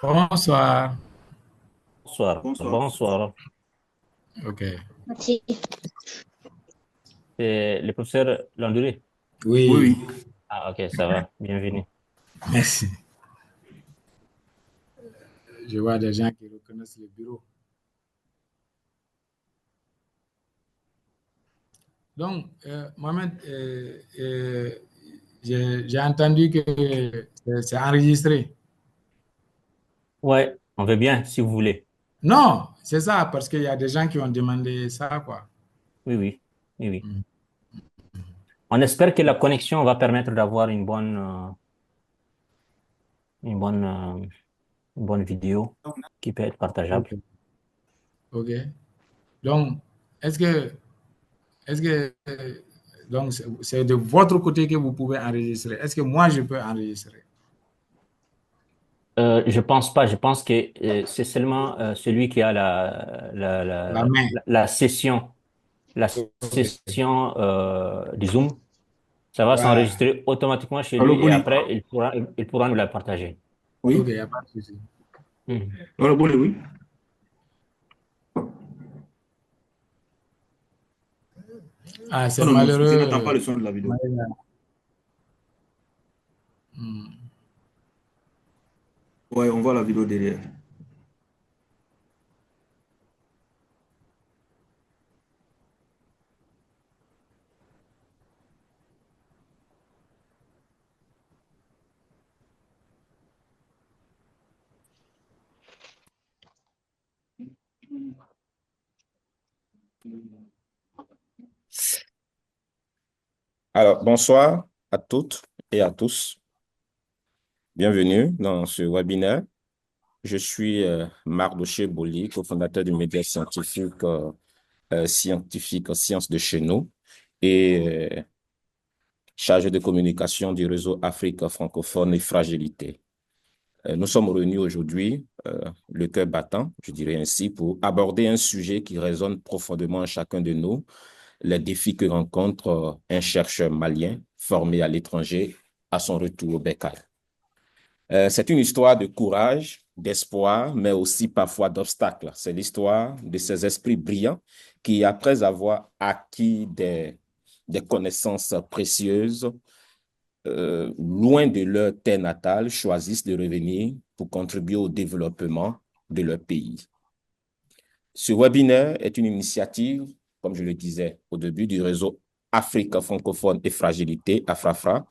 Bonsoir. Bonsoir. Bonsoir. Bonsoir. Ok. Merci. C'est le professeur Landry. Oui, Oui, oui. Ah, ok, ça va. Bienvenue. merci. Je vois des gens qui reconnaissent le bureau. Donc, Mohamed, j'ai entendu que c'est enregistré. Ouais, on veut bien, si vous voulez. Non, c'est ça, parce qu'il y a des gens qui ont demandé ça, quoi. Oui, oui. Oui, oui. Mm. On espère que la connexion va permettre d'avoir une bonne, une bonne vidéo qui peut être partageable. Ok. Ok. Donc, est-ce que, donc, c'est de votre côté que vous pouvez enregistrer. Est-ce que moi, je peux enregistrer? Je pense pas. Je pense que c'est seulement celui qui a La main. la Ok. session du Zoom. Ça va Voilà. s'enregistrer automatiquement chez Allô, lui et Boni. après, il pourra nous la partager. Ok, Oui. il n'y a pas de souci. Mhm. Allô, Boni, oui. Ah, c'est Non, non, non, je malheureux. n'entends pas le son de la vidéo. Maïga. Hmm. Ouais, on voit la vidéo derrière. Alors, bonsoir à toutes et à tous. Bienvenue dans ce webinaire. Je suis Mardoché Boli, cofondateur du média scientifique Sciences de chez nous et chargé de communication du réseau Afrique francophone et fragilité. Nous sommes réunis aujourd'hui, le cœur battant, je dirais ainsi, pour aborder un sujet qui résonne profondément en chacun de nous, les défis que rencontre un chercheur malien formé à l'étranger à son retour au Bécaye. C'est une histoire de courage, d'espoir, mais aussi parfois d'obstacles. C'est l'histoire de ces esprits brillants qui, après avoir acquis des connaissances précieuses, loin de leur terre natale, choisissent de revenir pour contribuer au développement de leur pays. Ce webinaire est une initiative, comme je le disais au début, du réseau Afrique francophone et fragilité, AFRAFRA.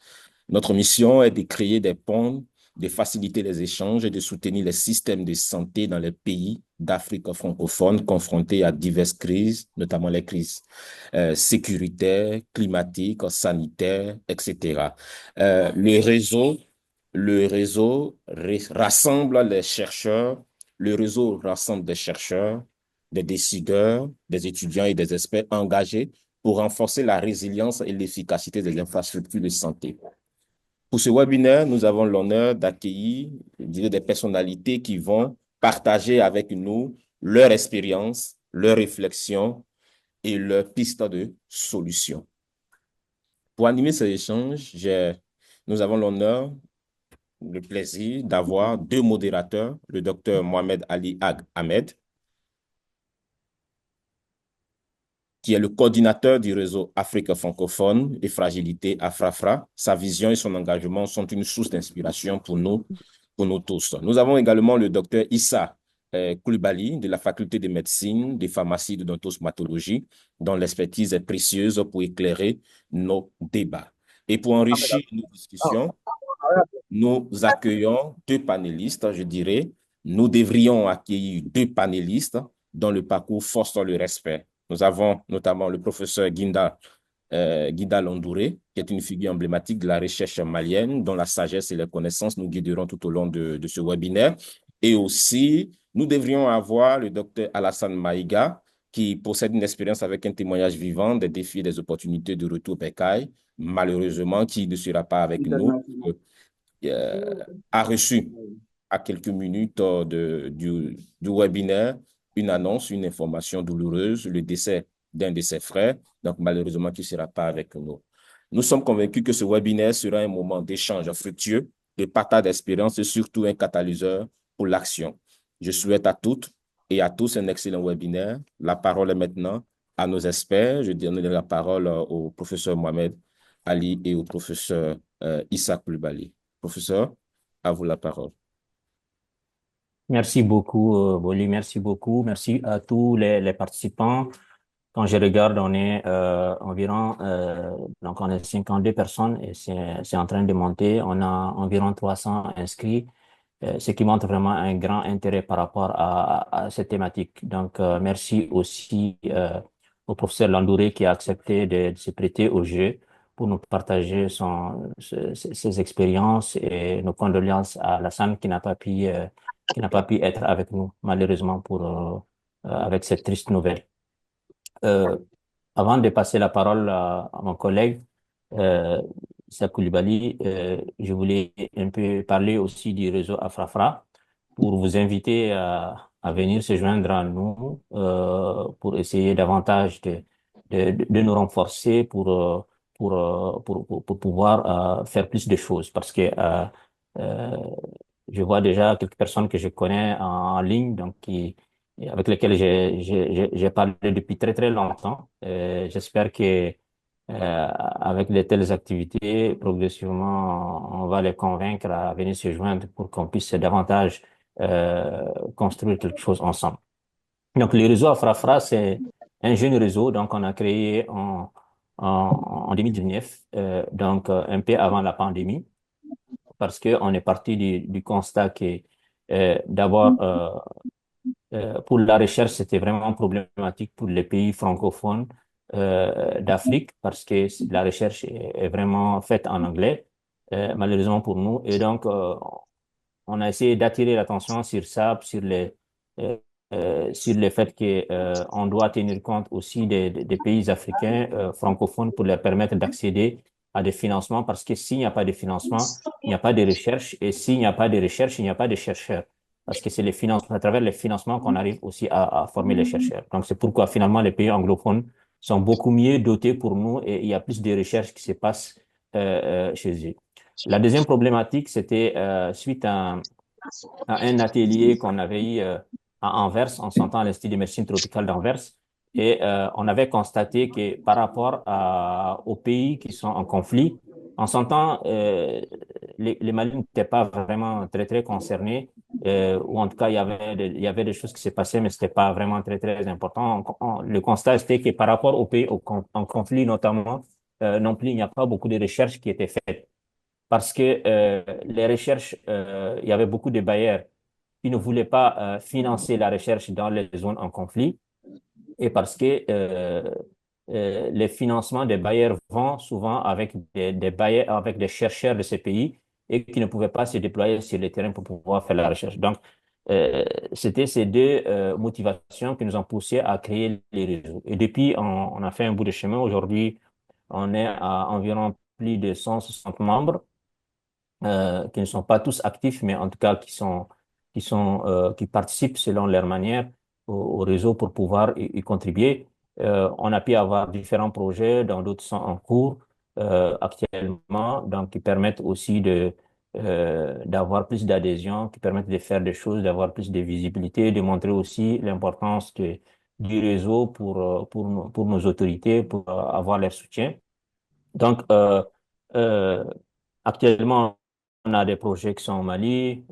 Notre mission est de créer des ponts, de faciliter les échanges et de soutenir les systèmes de santé dans les pays d'Afrique francophone confrontés à diverses crises, notamment les crises sécuritaires, climatiques, sanitaires, etc. Le réseau rassemble les chercheurs, le réseau rassemble des chercheurs, des décideurs, des étudiants et des experts engagés pour renforcer la résilience et l'efficacité des infrastructures de santé. Pour ce webinaire, nous avons l'honneur d'accueillir, je dirais, des personnalités qui vont partager avec nous leur expérience, leurs réflexions et leurs pistes de solutions. Pour animer ces échanges, nous avons l'honneur, le plaisir d'avoir deux modérateurs, le docteur Mohamed Ali Ag Ahmed, qui est le coordinateur du réseau Afrique francophone et fragilité AFRAFRA. Sa vision et son engagement sont une source d'inspiration pour nous tous. Nous avons également le docteur Issa Koulibaly de la faculté de médecine, de pharmacie et de dentosmatologie, dont l'expertise est précieuse pour éclairer nos débats. Et pour enrichir nos discussions, nous accueillons deux panélistes, je dirais. Nous devrions accueillir deux panélistes dont le parcours force le respect. Nous avons notamment le professeur Guida Londouré, qui est une figure emblématique de la recherche malienne, dont la sagesse et les connaissances nous guideront tout au long de ce webinaire. Et aussi, nous devrions avoir le docteur Alassane Maïga, qui possède une expérience avec un témoignage vivant des défis et des opportunités de retour Bécaye, malheureusement, qui ne sera pas avec nous, euh, a reçu à quelques minutes du webinaire une annonce, une information douloureuse, le décès d'un de ses frères, donc malheureusement qui ne sera pas avec nous. Nous sommes convaincus que ce webinaire sera un moment d'échange fructueux, de partage d'expérience et surtout un catalyseur pour l'action. Je souhaite à toutes et à tous un excellent webinaire. La parole est maintenant à nos experts. Je donne la parole au professeur Mohamed Ali et au professeur Issa Coulibaly. Professeur, à vous la parole. Merci beaucoup, Boli, merci beaucoup. Merci à tous les participants. Quand je regarde, on est environ, donc on est 52 personnes et c'est en train de monter. On a environ 300 inscrits, ce qui montre vraiment un grand intérêt par rapport à cette thématique. Donc, merci aussi au professeur Landouré qui a accepté de se prêter au jeu pour nous partager ses expériences et nos condoléances à Lassane qui n'a pas pu être avec nous, malheureusement, avec cette triste nouvelle. Euh, Avant de passer la parole à mon collègue, Issa Coulibaly, je voulais un peu parler aussi du réseau Afrafra pour vous inviter à venir se joindre à nous pour essayer davantage de nous renforcer pour pouvoir faire plus de choses. Parce que euh, je vois déjà quelques personnes que je connais en ligne, donc avec lesquelles j'ai parlé depuis très très longtemps. J'espère que avec de telles activités, progressivement, on va les convaincre à venir se joindre pour qu'on puisse davantage construire quelque chose ensemble. Donc, le réseau Afrafra, c'est un jeune réseau, donc on a créé en 2019, donc un peu avant la pandémie, parce que on est parti du constat que d'abord pour la recherche, c'était vraiment problématique pour les pays francophones d'Afrique parce que la recherche est vraiment faite en anglais, malheureusement pour nous. Et donc, on a essayé d'attirer l'attention sur ça, sur le fait que on doit tenir compte aussi des pays africains francophones pour leur permettre d'accéder à des financements parce que s'il n'y a pas de financement, il n'y a pas de recherche et s'il n'y a pas de recherche, il n'y a pas de chercheurs parce que c'est les financements, à travers les financements qu'on arrive aussi à former les chercheurs. Donc c'est pourquoi finalement les pays anglophones sont beaucoup mieux dotés pour nous et il y a plus de recherches qui se passent chez eux. La deuxième problématique, c'était suite à un atelier qu'on avait eu à Anvers, on s'entend à l'Institut de médecine tropicale d'Anvers, et on avait constaté que par rapport aux pays qui sont en conflit, on s'entend, les Maliens n'étaient pas vraiment très, très concernés, ou en tout cas, il y avait des choses qui se passaient, mais c'était pas vraiment très, très important. Le constat, c'était que par rapport aux pays en conflit, notamment, non plus, il n'y a pas beaucoup de recherches qui étaient faites parce que les recherches, il y avait beaucoup de bailleurs qui ne voulaient pas financer la recherche dans les zones en conflit et parce que les financements des bailleurs vont souvent avec des bailleurs, avec des chercheurs de ces pays et qui ne pouvaient pas se déployer sur le terrain pour pouvoir faire la recherche. Donc, euh, c'était ces deux motivations qui nous ont poussé à créer les réseaux. Et depuis, on a fait un bout de chemin. Aujourd'hui, on est à environ plus de 160 membres qui ne sont pas tous actifs, mais en tout cas qui participent selon leur manière au réseau pour pouvoir y contribuer. On a pu avoir différents projets, dont d'autres sont en cours actuellement, donc qui permettent aussi d'avoir plus d'adhésion, qui permettent de faire des choses, d'avoir plus de visibilité, de montrer aussi l'importance du réseau pour nos autorités, pour avoir leur soutien. Donc, euh, actuellement, on a des projets qui sont au Mali,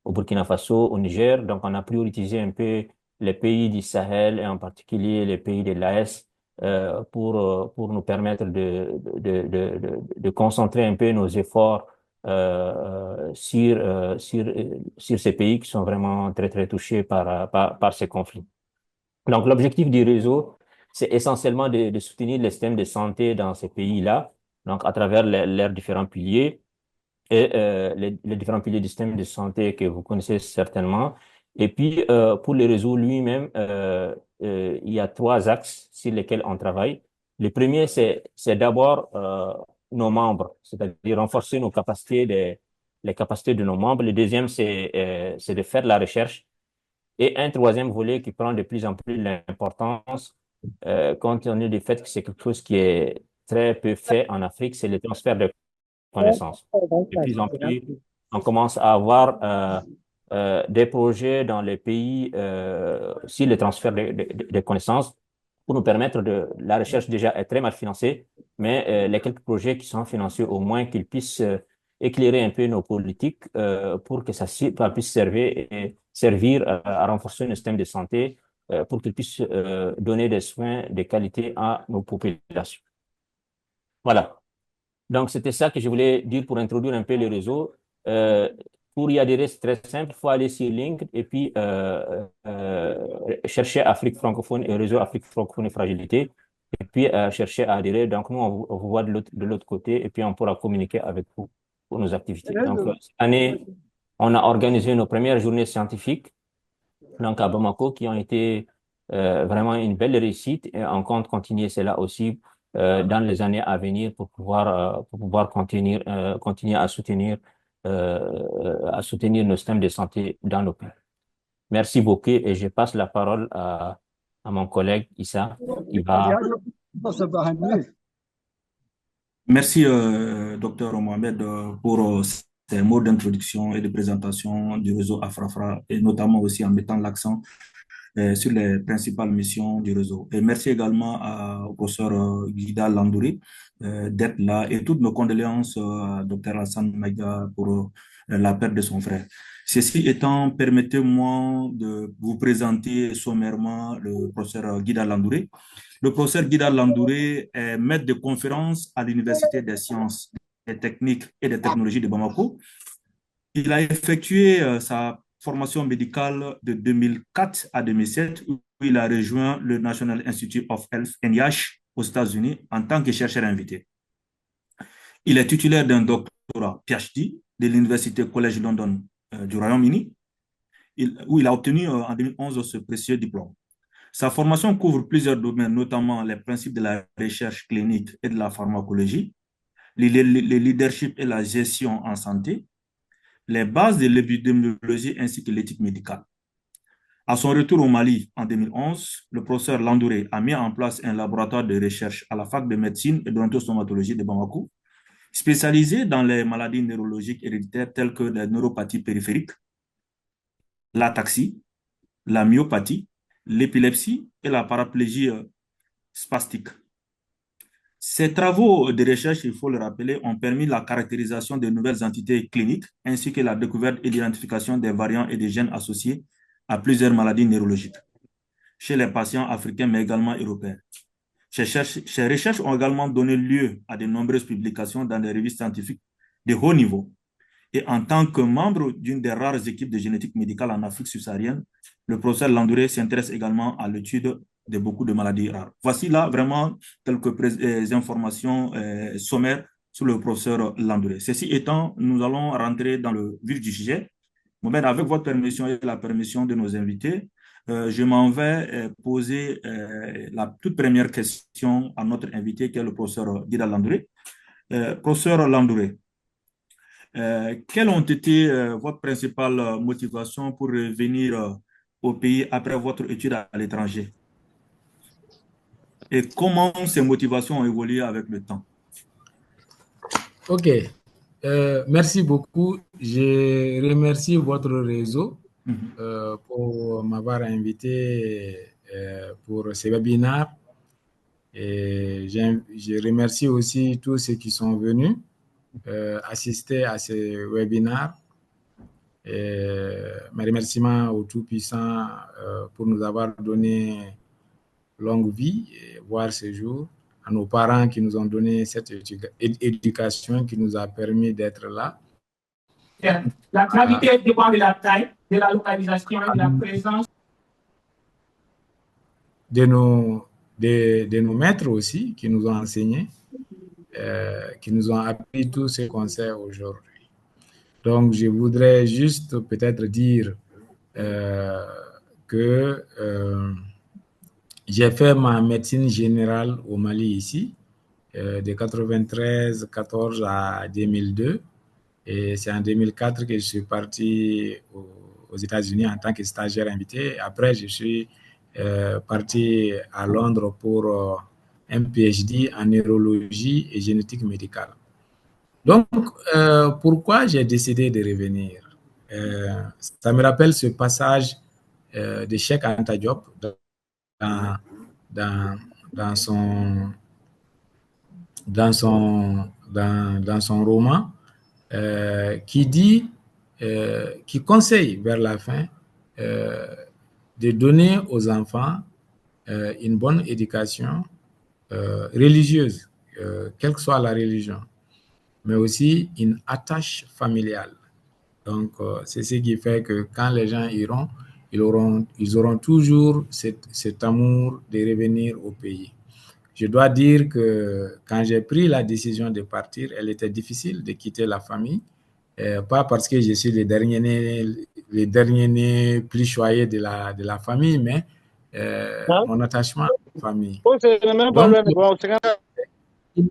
au Burkina Faso, au Niger. Donc, on a prioritisé un peu les pays du Sahel et en particulier les pays de l'AS pour nous permettre de concentrer un peu nos efforts sur ces pays qui sont vraiment très, très touchés par ces conflits. Donc, l'objectif du réseau, c'est essentiellement de soutenir les systèmes de santé dans ces pays-là, donc à travers leurs différents piliers et les différents piliers du système de santé que vous connaissez certainement. Et puis, pour le réseau lui-même, il y a trois axes sur lesquels on travaille. Le premier, c'est d'abord nos membres, c'est-à-dire renforcer les capacités de nos membres. Le deuxième, c'est de faire la recherche. Et un troisième volet qui prend de plus en plus l'importance, compte tenu du fait que c'est quelque chose qui est très peu fait en Afrique, c'est le transfert de connaissances. De plus en plus, on commence à avoir des projets dans les pays, si le transfert des connaissances, pour nous permettre la recherche déjà est très mal financée, mais les quelques projets qui sont financés, au moins qu'ils puissent éclairer un peu nos politiques pour que ça puisse servir à renforcer le système de santé, pour qu'ils puissent donner des soins de qualité à nos populations. Voilà. Donc, c'était ça que je voulais dire pour introduire un peu le réseau. Pour y adhérer, c'est très simple. Il faut aller sur LinkedIn et puis chercher Afrique francophone et réseau Afrique francophone et fragilité. Et puis chercher à adhérer. Donc, nous, on vous voit de l'autre côté et puis on pourra communiquer avec vous pour nos activités. Donc, cette année, on a organisé nos premières journées scientifiques donc à Bamako qui ont été vraiment une belle réussite et on compte continuer cela aussi dans les années à venir pour pouvoir continuer à soutenir nos systèmes de santé dans nos pays. Merci beaucoup et je passe la parole à mon collègue Issa qui va... Merci, Dr Mohamed, pour ces mots d'introduction et de présentation du réseau Afrafra et notamment aussi en mettant l'accent sur les principales missions du réseau. Et merci également au professeur Guida Landouri d'être là et toutes nos condoléances à Dr Hassan Maïga pour la perte de son frère. Ceci étant, permettez-moi de vous présenter sommairement le professeur Guida Landouri. Le professeur Guida Landouri est maître de conférence à l'Université des sciences, des techniques et des technologies de Bamako. Il a effectué sa formation médicale de 2004 à 2007, où il a rejoint le National Institute of Health, NIH, aux États-Unis, en tant que chercheur invité. Il est titulaire d'un doctorat PhD de l'Université College London du Royaume-Uni, où il a obtenu en 2011 ce précieux diplôme. Sa formation couvre plusieurs domaines, notamment les principes de la recherche clinique et de la pharmacologie, le leadership et la gestion en santé, les bases de l'épidémiologie ainsi que l'éthique médicale. À son retour au Mali en 2011, le professeur Landouri a mis en place un laboratoire de recherche à la fac de médecine et d'odontostomatologie de Bamako, spécialisé dans les maladies neurologiques héréditaires telles que les neuropathies périphériques, l'ataxie, la myopathie, l'épilepsie et la paraplégie spastique. Ces travaux de recherche, il faut le rappeler, ont permis la caractérisation de nouvelles entités cliniques ainsi que la découverte et l'identification des variants et des gènes associés à plusieurs maladies neurologiques chez les patients africains mais également européens. Ces recherches ont également donné lieu à de nombreuses publications dans des revues scientifiques de haut niveau. Et en tant que membre d'une des rares équipes de génétique médicale en Afrique subsaharienne, le professeur Landouri s'intéresse également à l'étude de beaucoup de maladies rares. Voici là vraiment quelques informations sommaires sur le professeur Landouri. Ceci étant, nous allons rentrer dans le vif du sujet. Mohamed, avec votre permission et la permission de nos invités, je m'en vais poser la toute première question à notre invité qui est le professeur Guida Landouri. Professeur Landouri, quelles ont été votre principale motivation pour revenir au pays après votre étude à l'étranger? Et comment ces motivations ont évolué avec le temps? Ok, merci beaucoup. Je remercie votre réseau pour m'avoir invité pour ce webinaire. Et je remercie aussi tous ceux qui sont venus assister à ce webinaire. Mes remerciements au Tout-Puissant pour nous avoir donné longue vie, voire ce jour, à nos parents qui nous ont donné cette éducation qui nous a permis d'être là. La gravité dépend de la taille, de la localisation et de la présence de nos maîtres aussi qui nous ont enseigné, qui nous ont appris tous ces conseils aujourd'hui. Donc, je voudrais juste peut-être dire que j'ai fait ma médecine générale au Mali ici, de 93-14 à 2002. Et c'est en 2004 que je suis parti aux États-Unis en tant que stagiaire invité. Après, je suis parti à Londres pour un PhD en neurologie et génétique médicale. Donc, pourquoi j'ai décidé de revenir? Ça me rappelle ce passage de Cheikh Anta Diop dans son roman, qui conseille vers la fin de donner aux enfants une bonne éducation religieuse, quelle que soit la religion, mais aussi une attache familiale. Donc, c'est ce qui fait que quand les gens iront, ils auront toujours cet amour de revenir au pays. Je dois dire que quand j'ai pris la décision de partir, elle était difficile de quitter la famille, pas parce que je suis le dernier né plus choyé de la famille, mais mon attachement à la famille. Donc,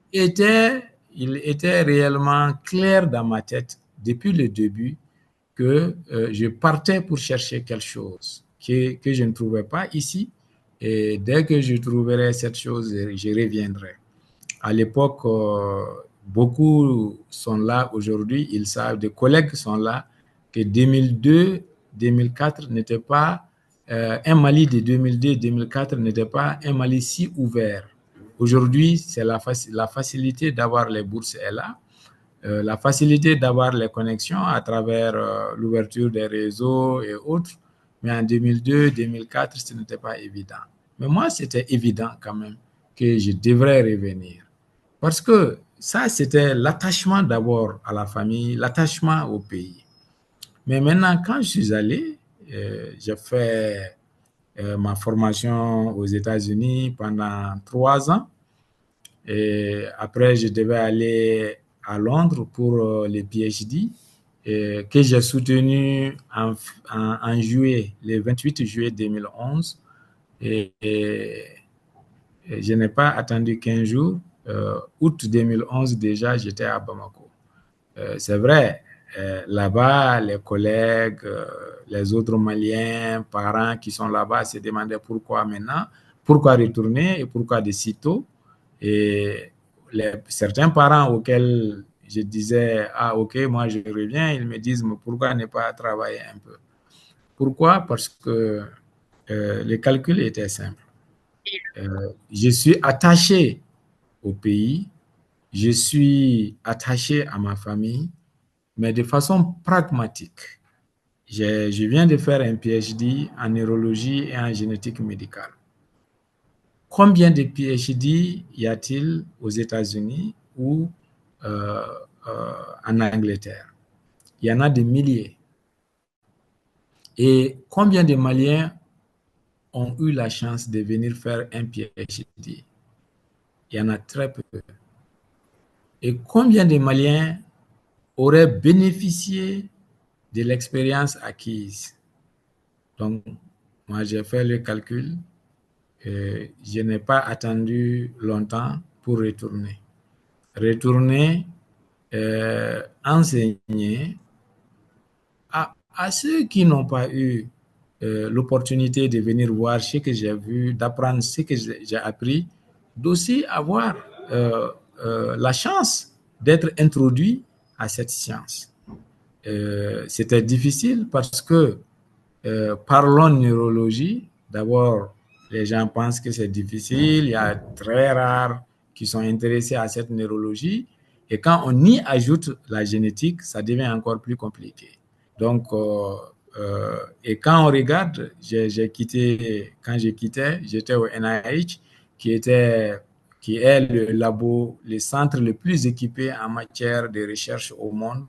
il était réellement clair dans ma tête depuis le début que je partais pour chercher quelque chose que je ne trouvais pas ici. Et dès que je trouverai cette chose, je reviendrai. À l'époque, beaucoup sont là aujourd'hui, ils savent, des collègues sont là, que 2002-2004 n'était pas, un Mali de 2002-2004 n'était pas un Mali si ouvert. Aujourd'hui, c'est la facilité d'avoir les bourses est là. La facilité d'avoir les connexions à travers l'ouverture des réseaux et autres. Mais en 2002-2004, ce n'était pas évident. Mais moi, c'était évident quand même que je devrais revenir. Parce que ça, c'était l'attachement d'abord à la famille, l'attachement au pays. Mais maintenant, quand je suis allé, j'ai fait ma formation aux États-Unis pendant 3 ans. Et après, je devais aller à Londres pour les PhD que j'ai soutenu en juillet, le 28 juillet 2011. Et je n'ai pas attendu 15 jours. Août 2011, déjà, j'étais à Bamako. C'est vrai, là-bas, les collègues, les autres Maliens, parents qui sont là-bas se demandaient pourquoi maintenant, pourquoi retourner et pourquoi de si tôt. Et certains parents auxquels je disais, ah ok, moi je reviens, ils me disent, mais pourquoi ne pas travailler un peu? Pourquoi? Parce que le calcul était simple. Je suis attaché au pays, je suis attaché à ma famille, mais de façon pragmatique. Je viens de faire un PhD en neurologie et en génétique médicale. Combien de PhD y a-t-il aux États-Unis ou en Angleterre? Il y en a des milliers. Et combien de Maliens ont eu la chance de venir faire un PhD? Il y en a très peu. Et combien de Maliens auraient bénéficié de l'expérience acquise? Donc, moi, j'ai fait le calcul. Je n'ai pas attendu longtemps pour retourner. Enseigner à ceux qui n'ont pas eu l'opportunité de venir voir ce que j'ai vu, d'apprendre ce que j'ai appris, d'aussi avoir la chance d'être introduit à cette science. C'était difficile parce que parlons neurologie, d'abord, les gens pensent que c'est difficile, il y a très rares qui sont intéressés à cette neurologie, et quand on y ajoute la génétique, ça devient encore plus compliqué. Donc, et quand on regarde, quand j'ai quitté, j'étais au NIH, qui est le centre le plus équipé en matière de recherche au monde,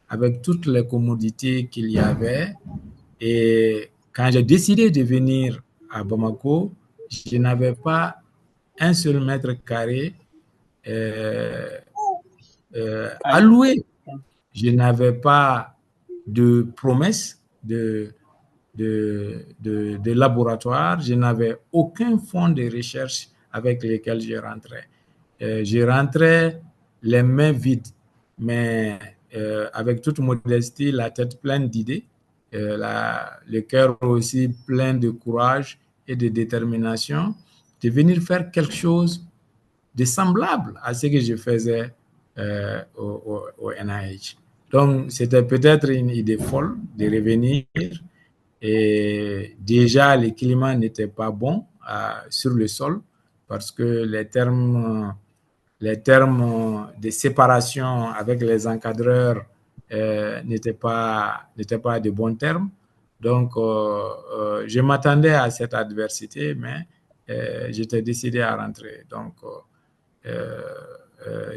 avec toutes les commodités qu'il y avait. Et quand j'ai décidé de venir à Bamako, je n'avais pas un seul mètre carré alloué. Je n'avais pas de promesse de laboratoire. Je n'avais aucun fonds de recherche avec lesquels je rentrais. Je rentrais les mains vides, mais avec toute modestie, la tête pleine d'idées. Le cœur aussi plein de courage et de détermination de venir faire quelque chose de semblable à ce que je faisais au NIH. Donc, c'était peut-être une idée folle de revenir. Et déjà, le climat n'était pas bon sur le sol parce que les termes de séparation avec les encadreurs n'étaient pas de bons termes. Donc, je m'attendais à cette adversité, mais j'étais décidé à rentrer. Donc,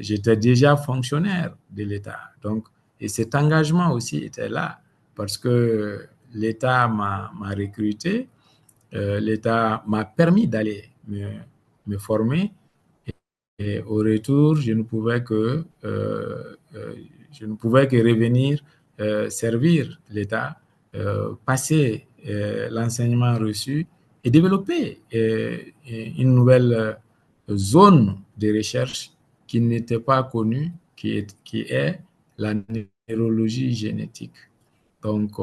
j'étais déjà fonctionnaire de l'État. Donc, et cet engagement aussi était là parce que l'État m'a recruté, l'État m'a permis d'aller me former. Et au retour, je ne pouvais que revenir servir l'État, passer l'enseignement reçu et développer une nouvelle zone de recherche qui n'était pas connue, qui est la neurologie génétique. Donc,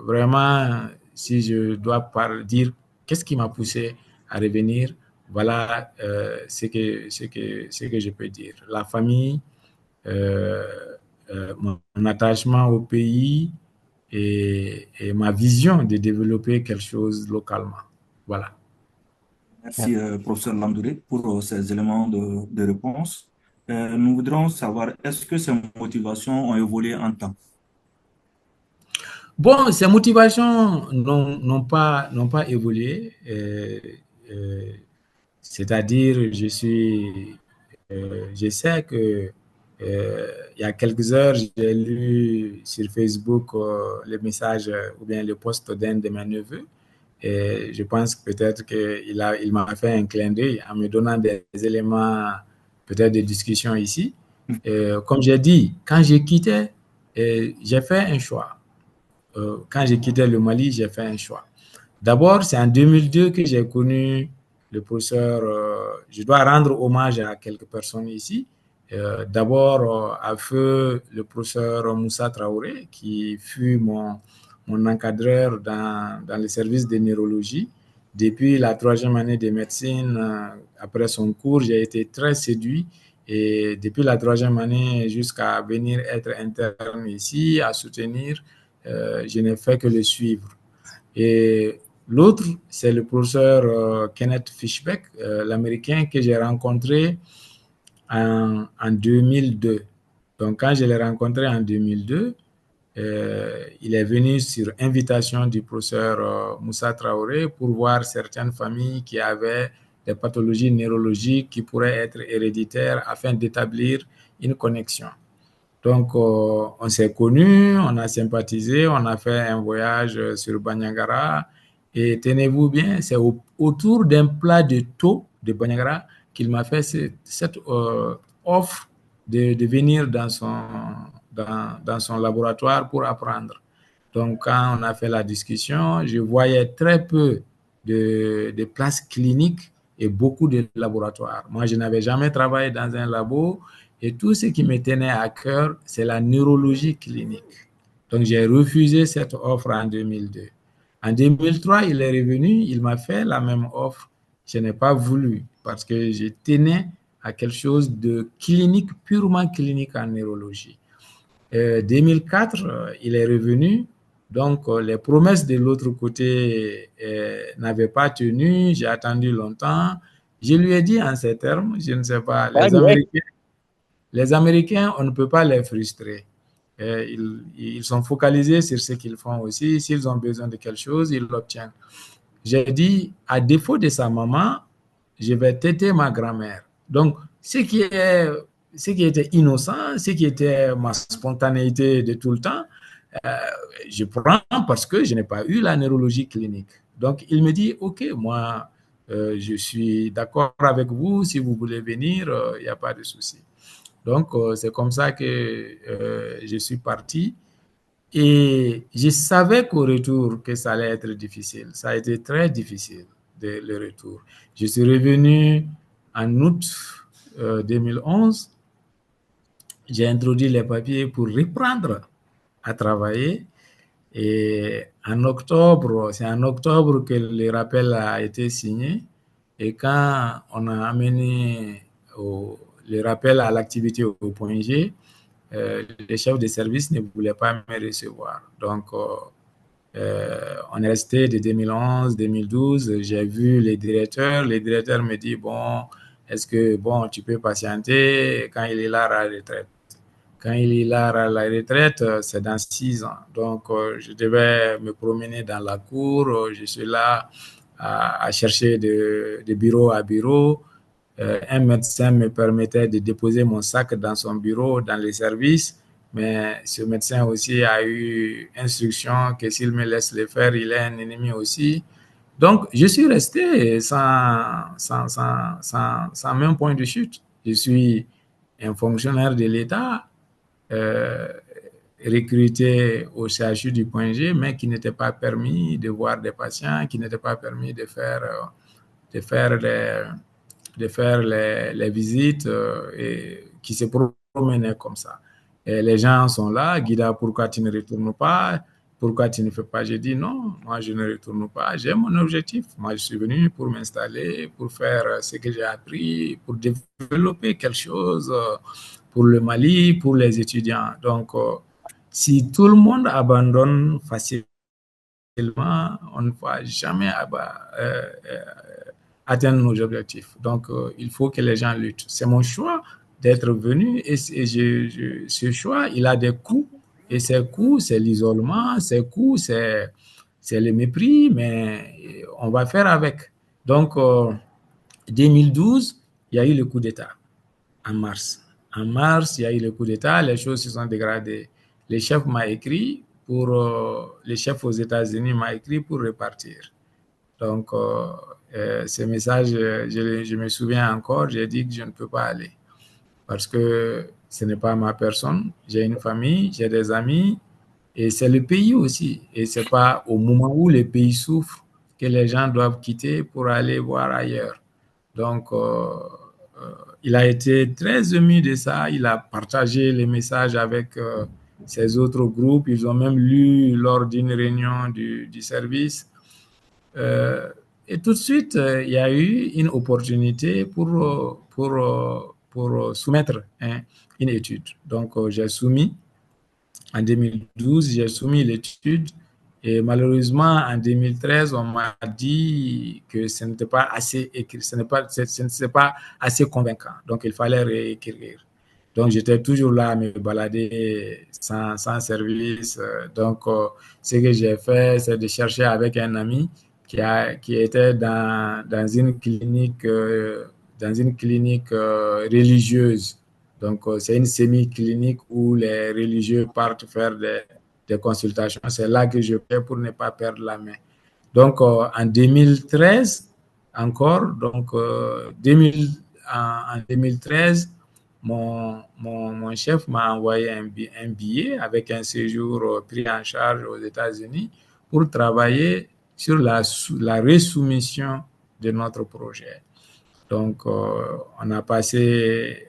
vraiment, si je dois dire qu'est-ce qui m'a poussé à revenir, voilà ce que je peux dire. La famille, mon attachement au pays et ma vision de développer quelque chose localement. Voilà. Merci, professeur Landouré, pour ces éléments de réponse. Nous voudrions savoir, est-ce que ces motivations ont évolué en temps? Bon, ces motivations n'ont pas évolué. C'est-à-dire, je sais que il y a quelques heures, j'ai lu sur Facebook le message ou bien le post d'un de mes neveux. Et je pense peut-être qu'il m'a fait un clin d'œil en me donnant des éléments peut-être de discussion ici. Comme j'ai dit, quand j'ai quitté, j'ai fait un choix. Quand j'ai quitté le Mali, j'ai fait un choix. D'abord, c'est en 2002 que j'ai connu le professeur. Je dois rendre hommage à quelques personnes ici. D'abord, à feu le professeur Moussa Traoré, qui fut mon encadreur dans le service de neurologie. Depuis la 3e année de médecine, après son cours, j'ai été très séduit. Et depuis la 3e année jusqu'à venir être interne ici, à soutenir, je n'ai fait que le suivre. Et l'autre, c'est le professeur Kenneth Fishbeck, l'Américain que j'ai rencontré en 2002. Donc, quand je l'ai rencontré en 2002, il est venu sur invitation du professeur Moussa Traoré pour voir certaines familles qui avaient des pathologies neurologiques qui pourraient être héréditaires afin d'établir une connexion. Donc, on s'est connus, on a sympathisé, on a fait un voyage sur Bandiagara. Et tenez-vous bien, c'est autour d'un plat de thon de Bandiagara qu'il m'a fait cette offre de venir dans son laboratoire pour apprendre. Donc, quand on a fait la discussion, je voyais très peu de places cliniques et beaucoup de laboratoires. Moi, je n'avais jamais travaillé dans un labo. Et tout ce qui me tenait à cœur, c'est la neurologie clinique. Donc, j'ai refusé cette offre en 2002. En 2003, il est revenu, il m'a fait la même offre. Je n'ai pas voulu parce que je tenais à quelque chose de clinique, purement clinique en neurologie. 2004, il est revenu. Donc, les promesses de l'autre côté n'avaient pas tenu. J'ai attendu longtemps. Je lui ai dit en ces termes, je ne sais pas, les Américains, on ne peut pas les frustrer. Ils sont focalisés sur ce qu'ils font aussi. S'ils ont besoin de quelque chose, ils l'obtiennent. J'ai dit, à défaut de sa maman, je vais têter ma grand-mère. Donc, ce qui était innocent, ce qui était ma spontanéité de tout le temps, je prends parce que je n'ai pas eu la neurologie clinique. Donc, il me dit, OK, moi, je suis d'accord avec vous. Si vous voulez venir, il n'y a pas de souci. Donc, c'est comme ça que je suis parti. Et je savais qu'au retour, que ça allait être difficile. Ça a été très difficile, le retour. Je suis revenu en août 2011. J'ai introduit les papiers pour reprendre à travailler. Et en octobre, c'est en octobre que le rappel a été signé. Et quand on a amené le rappel à l'activité au point G, les chefs de service ne voulaient pas me recevoir. Donc, on est resté de 2011, 2012. J'ai vu les directeurs. Les directeurs me disent, bon, est-ce que, bon, tu peux patienter quand il est là à la retraite. Quand il est là à la retraite, c'est dans 6 ans. Donc, je devais me promener dans la cour. Je suis là à chercher de bureau à bureau. Un médecin me permettait de déposer mon sac dans son bureau, dans les services. Mais ce médecin aussi a eu instruction que s'il me laisse le faire, il est un ennemi aussi. Donc, je suis resté sans même point de chute. Je suis un fonctionnaire de l'État recruté au CHU du Point G, mais qui n'était pas permis de voir des patients, qui n'était pas permis de faire les visites et qui se promenaient comme ça. Et les gens sont là, Guida, pourquoi tu ne retournes pas? Pourquoi tu ne fais pas? J'ai dit non, moi je ne retourne pas, j'ai mon objectif. Moi je suis venu pour m'installer, pour faire ce que j'ai appris, pour développer quelque chose pour le Mali, pour les étudiants. Donc, si tout le monde abandonne facilement, on ne va jamais atteindre nos objectifs. Donc, il faut que les gens luttent. C'est mon choix d'être venu et ce choix, il a des coûts. Et ces coûts, c'est l'isolement, ces coûts, c'est le mépris, mais on va faire avec. Donc, 2012, il y a eu le coup d'État en mars. En mars, il y a eu le coup d'État, les choses se sont dégradées. Le chef m'a écrit le chef aux États-Unis m'a écrit pour repartir. Donc, ce message, je me souviens encore, j'ai dit que je ne peux pas aller parce que ce n'est pas ma personne. J'ai une famille, j'ai des amis et c'est le pays aussi. Et ce n'est pas au moment où le pays souffre que les gens doivent quitter pour aller voir ailleurs. Donc, il a été très ému de ça. Il a partagé les messages avec ses autres groupes. Ils ont même lu lors d'une réunion du service. Et tout de suite, il y a eu une opportunité pour soumettre une étude. Donc, j'ai soumis en 2012, j'ai soumis l'étude et malheureusement, en 2013, on m'a dit que ce n'était pas assez écrit, ce n'était pas assez convaincant. Donc, il fallait réécrire. Donc, j'étais toujours là à me balader sans service. Donc, ce que j'ai fait, c'est de chercher avec un ami qui était dans une clinique religieuse. Donc, c'est une semi-clinique où les religieux partent faire des consultations. C'est là que je fais pour ne pas perdre la main. Donc, en 2013, encore, donc, en 2013, mon chef m'a envoyé un billet avec un séjour pris en charge aux États-Unis pour travailler sur la resoumission de notre projet. Donc, on a passé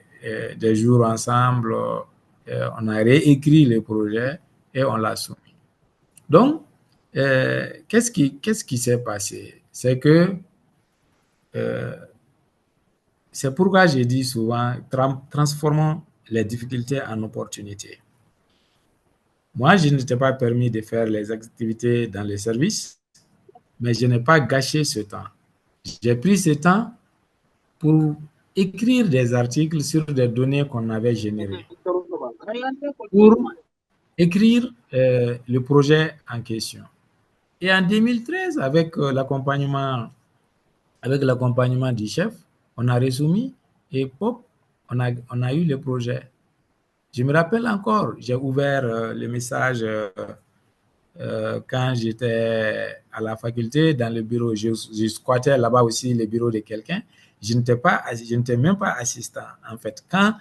des jours ensemble, on a réécrit le projet et on l'a soumis. Donc, qu'est-ce qui s'est passé? C'est que c'est pourquoi j'ai dit souvent, transformons les difficultés en opportunités. Moi, je ne t'ai pas permis de faire les activités dans les services, mais je n'ai pas gâché ce temps. J'ai pris ce temps pour écrire des articles sur des données qu'on avait générées, pour écrire le projet en question. Et en 2013, avec l'accompagnement du chef, on a resoumis et pop, on a eu le projet. Je me rappelle encore, j'ai ouvert le message quand j'étais à la faculté, dans le bureau. Je squattais là-bas aussi le bureau de quelqu'un. Je n'étais même pas assistant, en fait. Quand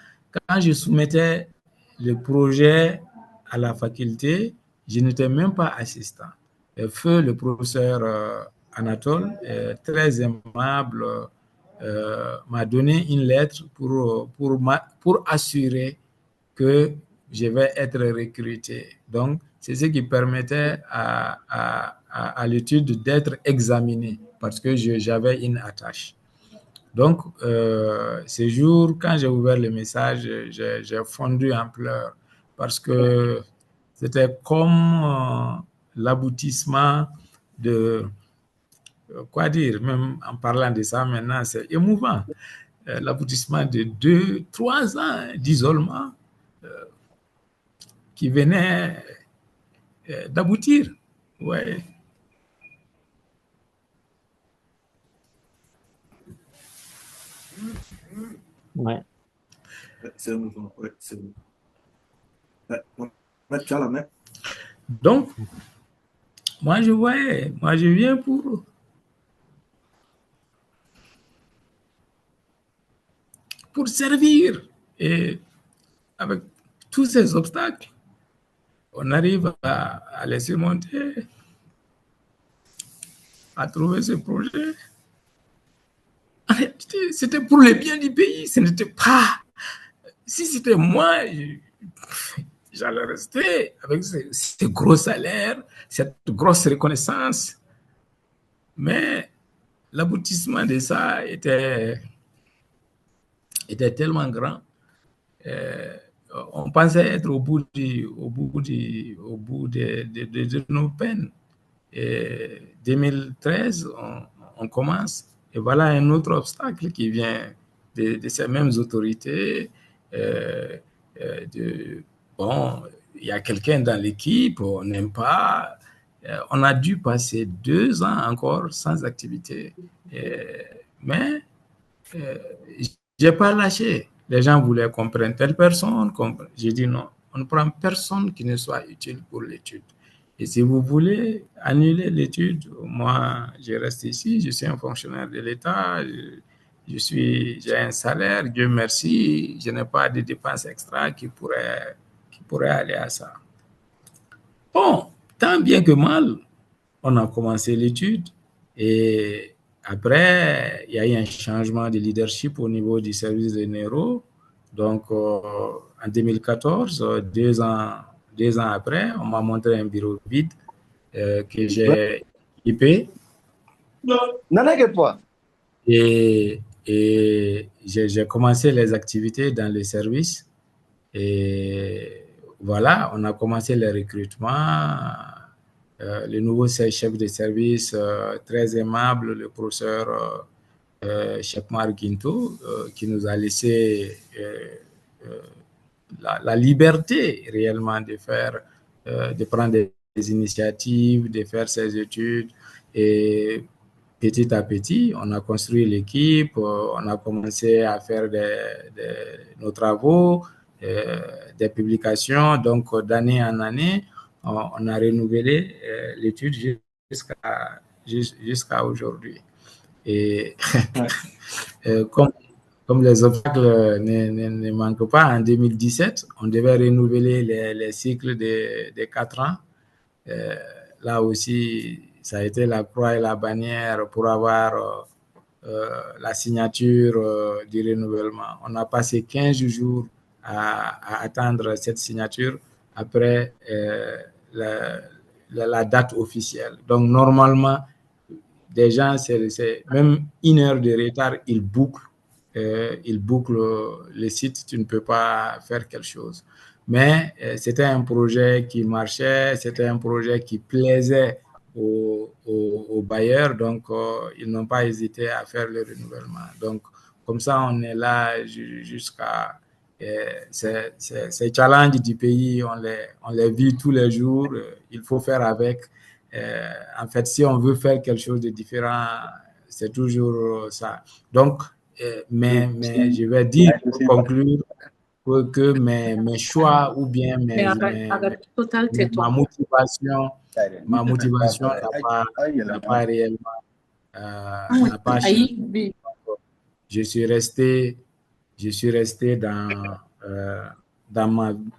je soumettais le projet à la faculté, je n'étais même pas assistant. Feu, le professeur Anatole, très aimable, m'a donné une lettre pour assurer que je vais être recruté. Donc, c'est ce qui permettait à l'étude d'être examinée parce que j'avais une attache. Donc, ce jour, quand j'ai ouvert le message, j'ai fondu en pleurs. parce que c'était comme l'aboutissement de, quoi dire, même en parlant de ça maintenant, c'est émouvant, l'aboutissement de 2-3 ans d'isolement qui venait d'aboutir. Ouais. Ouais. C'est émouvant, ouais, c'est émouvant. Ouais, tu as la main. Donc, moi je viens pour servir. Et avec tous ces obstacles, on arrive à les surmonter, à trouver ce projet. En réalité, c'était pour le bien du pays. Ce n'était pas... Si c'était moi, j'allais rester avec ce gros salaire, cette grosse reconnaissance. Mais l'aboutissement de ça était tellement grand. On pensait être au bout de nos peines. Et 2013, on commence. Et voilà un autre obstacle qui vient de ces mêmes autorités. Bon, il y a quelqu'un dans l'équipe, on n'aime pas. On a dû passer 2 ans encore sans activité. Mais j'ai pas lâché. Les gens voulaient comprendre telle personne. J'ai dit non, on ne prend personne qui ne soit utile pour l'étude. Et si vous voulez annuler l'étude, moi, je reste ici, je suis un fonctionnaire de l'État, j'ai un salaire, Dieu merci, je n'ai pas de dépenses extra qui pourraient aller à ça. Bon, tant bien que mal, on a commencé l'étude et après, il y a eu un changement de leadership au niveau du service de Neuro. Donc, en 2014, 2 ans après, on m'a montré un bureau vide que j'ai équipé. Et j'ai commencé les activités dans le service. Et voilà, on a commencé le recrutement. Le nouveau chef de service, très aimable, le professeur Chekmar Ginto, qui nous a laissé la liberté réellement de prendre des initiatives, de faire ses études. Et petit à petit, on a construit l'équipe, on a commencé à faire nos travaux, des publications. Donc, d'année en année, on a renouvelé l'étude jusqu'à aujourd'hui. Et comme les obstacles ne manquent pas, en 2017, on devait renouveler les cycles de 4 ans. Là aussi, ça a été la croix et la bannière pour avoir la signature du renouvellement. On a passé 15 jours à attendre cette signature après la date officielle. Donc, normalement, des gens, c'est même 1 heure de retard, ils bouclent le site, tu ne peux pas faire quelque chose. Mais c'était un projet qui marchait, c'était un projet qui plaisait aux bailleurs, donc ils n'ont pas hésité à faire le renouvellement. Donc, comme ça, on est là jusqu'à... ces challenges du pays, on les vit tous les jours, il faut faire avec. En fait, si on veut faire quelque chose de différent, c'est toujours ça. Donc, mais je vais dire, pour conclure, que mes choix ou bien ma motivation n'a pas réellement changé. Je suis resté dans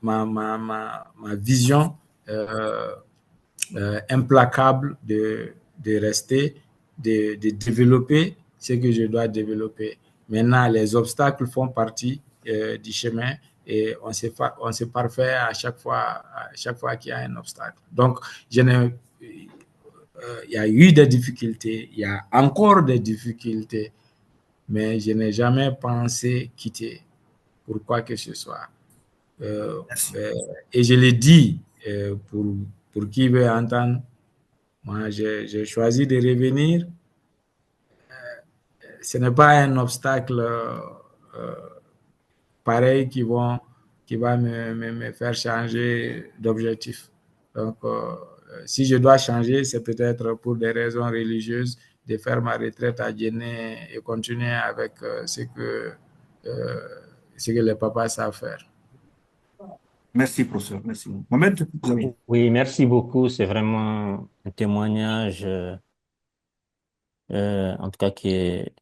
ma vision implacable de rester, de développer ce que je dois développer. Maintenant, les obstacles font partie du chemin et on se parfait à chaque fois qu'il y a un obstacle. Donc, il y a eu des difficultés, il y a encore des difficultés, mais je n'ai jamais pensé quitter pour quoi que ce soit. Et je l'ai dit, pour qui veut entendre, moi, j'ai choisi de revenir. Ce n'est pas un obstacle pareil qui va me faire changer d'objectif. Donc, si je dois changer, c'est peut-être pour des raisons religieuses, de faire ma retraite à Guinée et continuer avec ce que les papas savent faire. Merci, professeur. Merci. Mohamed, vous avez... Oui, merci beaucoup. C'est vraiment un témoignage, en tout cas, qui est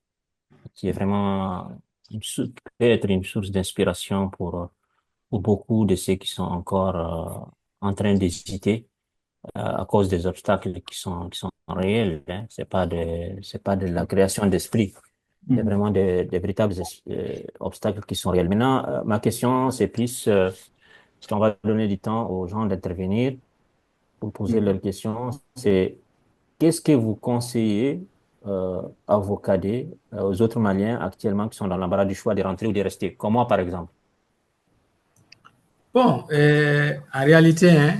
vraiment peut être une source d'inspiration pour beaucoup de ceux qui sont encore en train d'hésiter à cause des obstacles qui sont réels. Hein. C'est pas de la création d'esprit. C'est vraiment des véritables obstacles qui sont réels. Maintenant, ma question, c'est plus, parce qu'on va donner du temps aux gens d'intervenir pour poser leurs questions, c'est qu'est-ce que vous conseillez à vos cadets, aux autres Maliens actuellement qui sont dans l'embarras du choix de rentrer ou de rester, comme moi par exemple? Bon, en réalité, hein,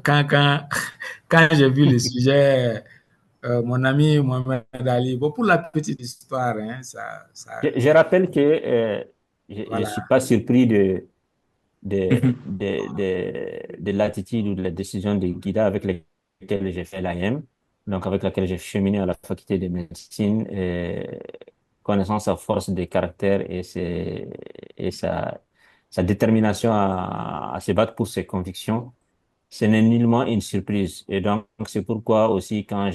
quand j'ai vu le sujet, mon ami Mohamed Ali, bon, pour la petite histoire, hein, Je rappelle que je ne voilà. suis pas surpris de l'attitude ou de la décision de Guida avec laquelle j'ai fait l'AM, donc avec laquelle j'ai cheminé à la faculté de médecine, connaissant sa force de caractère et sa détermination à se battre pour ses convictions. Ce n'est nullement une surprise. Et donc, c'est pourquoi aussi quand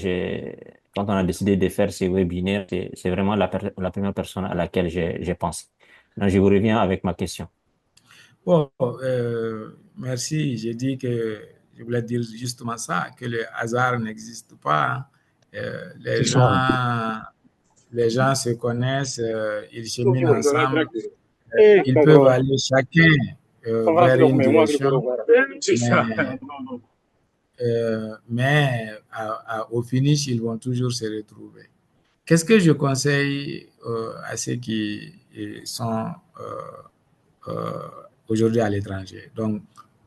on a décidé de faire ces webinaires, c'est vraiment la première personne à laquelle j'ai pensé. Donc, je vous reviens avec ma question. Bon, merci. J'ai dit que je voulais dire justement ça, que le hasard n'existe pas. Les gens se connaissent, ils cheminent ensemble, ils peuvent aller chacun vers une direction, mais au finish, ils vont toujours se retrouver. Qu'est-ce que je conseille à ceux qui sont aujourd'hui à l'étranger? Donc,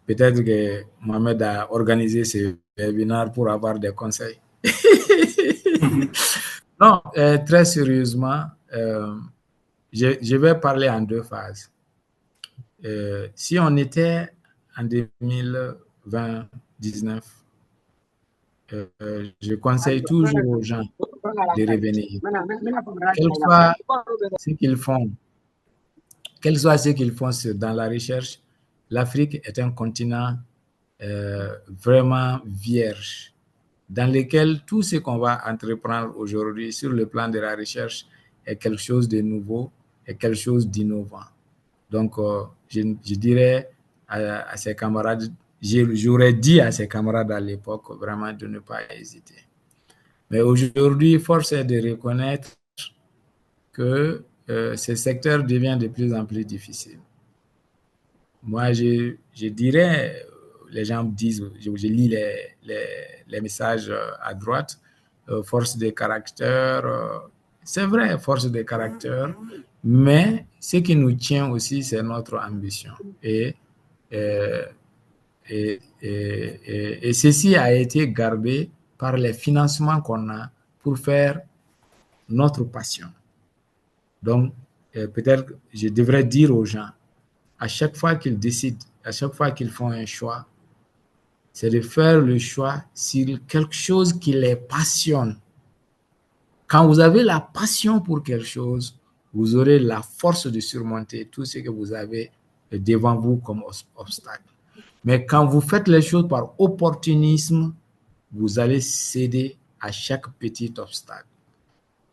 peut-être que Mohamed a organisé ce webinaire pour avoir des conseils. Non, très sérieusement, je vais parler en deux phases. Si on était en 2020-19, je conseille toujours aux gens de revenir. Quel soit ce qu'ils font, dans la recherche, l'Afrique est un continent vraiment vierge, dans lequel tout ce qu'on va entreprendre aujourd'hui sur le plan de la recherche est quelque chose de nouveau, est quelque chose d'innovant. Donc, je dirais à ses camarades, j'aurais dit à ses camarades à l'époque vraiment de ne pas hésiter. Mais aujourd'hui, force est de reconnaître que ce secteur devient de plus en plus difficile. Moi, je dirais, les gens me disent, je lis les messages à droite, force de caractère, c'est vrai, force de caractère, mais ce qui nous tient aussi, c'est notre ambition. Et ceci a été gardé par les financements qu'on a pour faire notre passion. Donc, peut-être que je devrais dire aux gens, à chaque fois qu'ils décident, à chaque fois qu'ils font un choix, c'est de faire le choix sur quelque chose qui les passionne. Quand vous avez la passion pour quelque chose, vous aurez la force de surmonter tout ce que vous avez devant vous comme obstacle. Mais quand vous faites les choses par opportunisme, vous allez céder à chaque petit obstacle.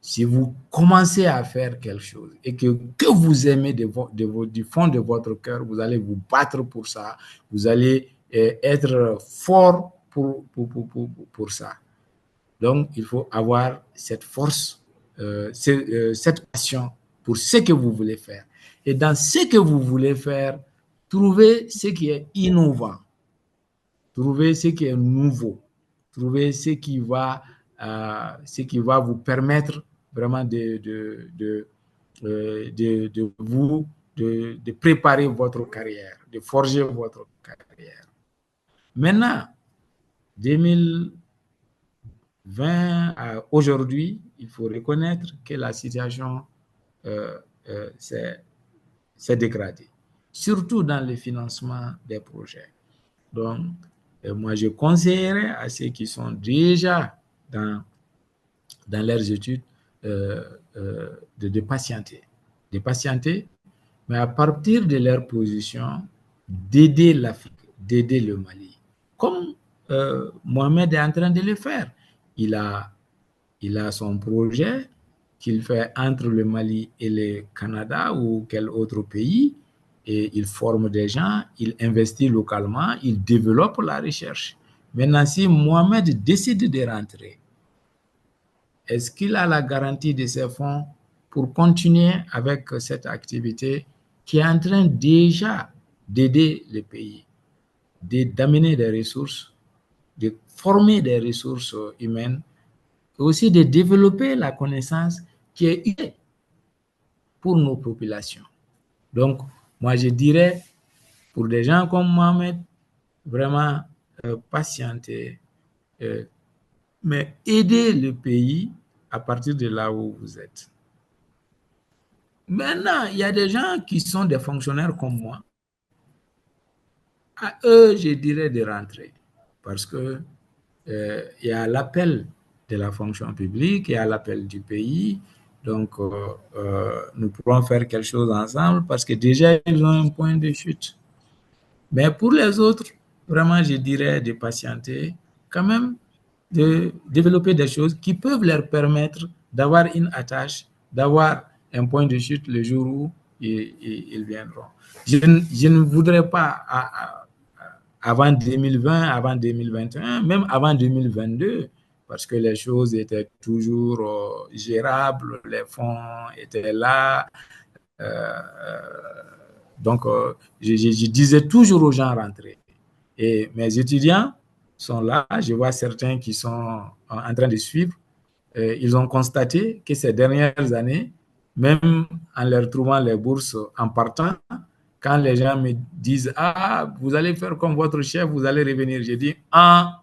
Si vous commencez à faire quelque chose et que vous aimez du fond de votre cœur, vous allez vous battre pour ça, vous allez être fort pour ça. Donc, il faut avoir cette force, cette passion pour ce que vous voulez faire. Et dans ce que vous voulez faire, trouvez ce qui est innovant, trouvez ce qui est nouveau, trouvez ce qui va vous permettre vraiment de vous de préparer votre carrière, de forger votre carrière. Maintenant, 2020 à aujourd'hui, il faut reconnaître que la situation s'est dégradée, surtout dans le financement des projets. Donc, moi, je conseillerais à ceux qui sont déjà dans leurs études de patienter. De patienter, mais à partir de leur position, d'aider l'Afrique, d'aider le Mali. Comme Mohamed est en train de le faire. Il a son projet qu'il fait entre le Mali et le Canada ou quel autre pays, et il forme des gens, il investit localement, il développe la recherche. Maintenant, si Mohamed décide de rentrer, est-ce qu'il a la garantie de ces fonds pour continuer avec cette activité qui est en train déjà d'aider le pays, d'amener des ressources, de former des ressources humaines, et aussi de développer la connaissance qui est utile pour nos populations. Donc, moi, je dirais, pour des gens comme Mohamed, vraiment patienter, mais aider le pays à partir de là où vous êtes. Maintenant, il y a des gens qui sont des fonctionnaires comme moi. À eux, je dirais de rentrer parce que il y a l'appel de la fonction publique, il y a l'appel du pays. Donc, nous pourrons faire quelque chose ensemble parce que déjà, ils ont un point de chute. Mais pour les autres, vraiment, je dirais de patienter, quand même, de développer des choses qui peuvent leur permettre d'avoir une attache, d'avoir un point de chute le jour où ils viendront. Je ne voudrais pas, avant 2020, avant 2021, même avant 2022, parce que les choses étaient toujours gérables, les fonds étaient là. Donc, je disais toujours aux gens rentrer. Et mes étudiants sont là. Je vois certains qui sont en train de suivre. Ils ont constaté que ces dernières années, même en leur trouvant les bourses en partant, quand les gens me disent « Ah, vous allez faire comme votre chef, vous allez revenir », je dis « Ah,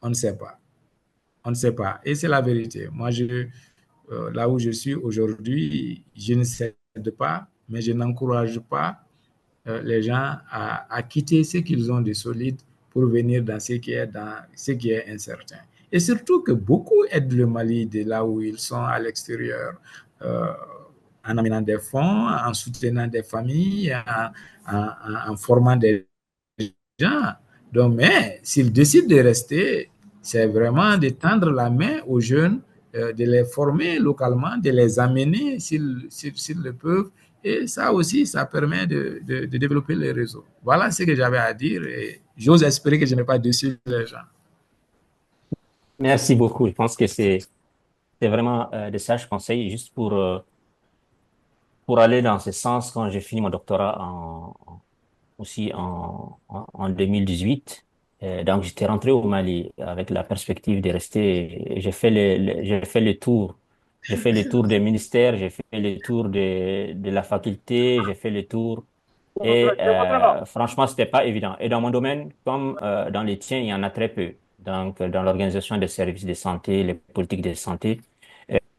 on ne sait pas. On ne sait pas. » Et c'est la vérité. Moi, là où je suis aujourd'hui, je ne cède pas, mais je n'encourage pas les gens à quitter ce qu'ils ont de solide pour venir dans ce qui est incertain. Et surtout que beaucoup aident le Mali de là où ils sont à l'extérieur, en amenant des fonds, en soutenant des familles, en formant des gens. Donc, mais s'ils décident de rester, c'est vraiment de tendre la main aux jeunes, de les former localement, de les amener s'ils le peuvent. Et ça aussi, ça permet de développer les réseaux. Voilà ce que j'avais à dire et j'ose espérer que je n'ai pas déçu les gens. Merci beaucoup. Je pense que c'est vraiment de sages conseils juste pour aller dans ce sens quand j'ai fini mon doctorat aussi en 2018. Donc, j'étais rentré au Mali avec la perspective de rester. J'ai fait le tour. J'ai fait le tour des ministères, j'ai fait le tour de la faculté, j'ai fait le tour. Et franchement, c'était pas évident. Et dans mon domaine, comme dans les tiens, il y en a très peu. Donc, dans l'organisation des services de santé, les politiques de santé,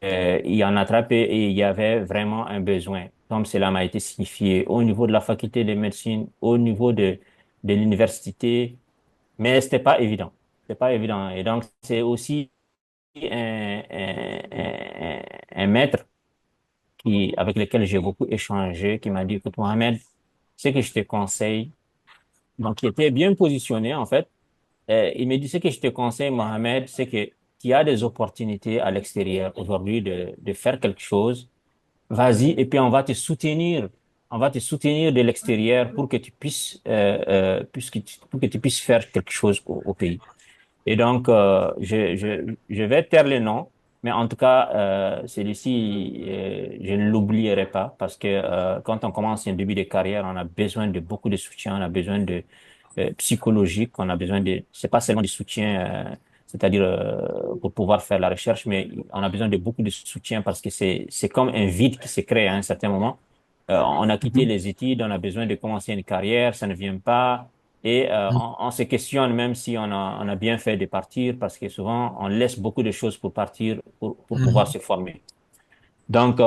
il y en a très peu et il y avait vraiment un besoin, comme cela m'a été signifié au niveau de la faculté de médecine, au niveau de l'université, mais c'était pas évident. C'était pas évident. Et donc, c'est aussi un maître avec lequel j'ai beaucoup échangé, qui m'a dit, écoute, Mohamed, ce que je te conseille, donc il était bien positionné en fait. Il me dit, ce que je te conseille, Mohamed, c'est que qu'il y a des opportunités à l'extérieur aujourd'hui de faire quelque chose. Vas-y, et puis on va te soutenir. On va te soutenir de l'extérieur pour que tu puisses, pour que tu puisses faire quelque chose au pays. Et donc, je vais taire le nom, mais en tout cas, celui-ci, je ne l'oublierai pas parce que quand on commence un début de carrière, on a besoin de beaucoup de soutien, on a besoin de psychologique, on a besoin de, c'est pas seulement du soutien, c'est-à-dire pour pouvoir faire la recherche, mais on a besoin de beaucoup de soutien parce que c'est comme un vide qui se crée à un certain moment. On a quitté les études, on a besoin de commencer une carrière, ça ne vient pas. Et on se questionne même si on a bien fait de partir, parce que souvent, on laisse beaucoup de choses pour partir, pour pouvoir se former. Donc,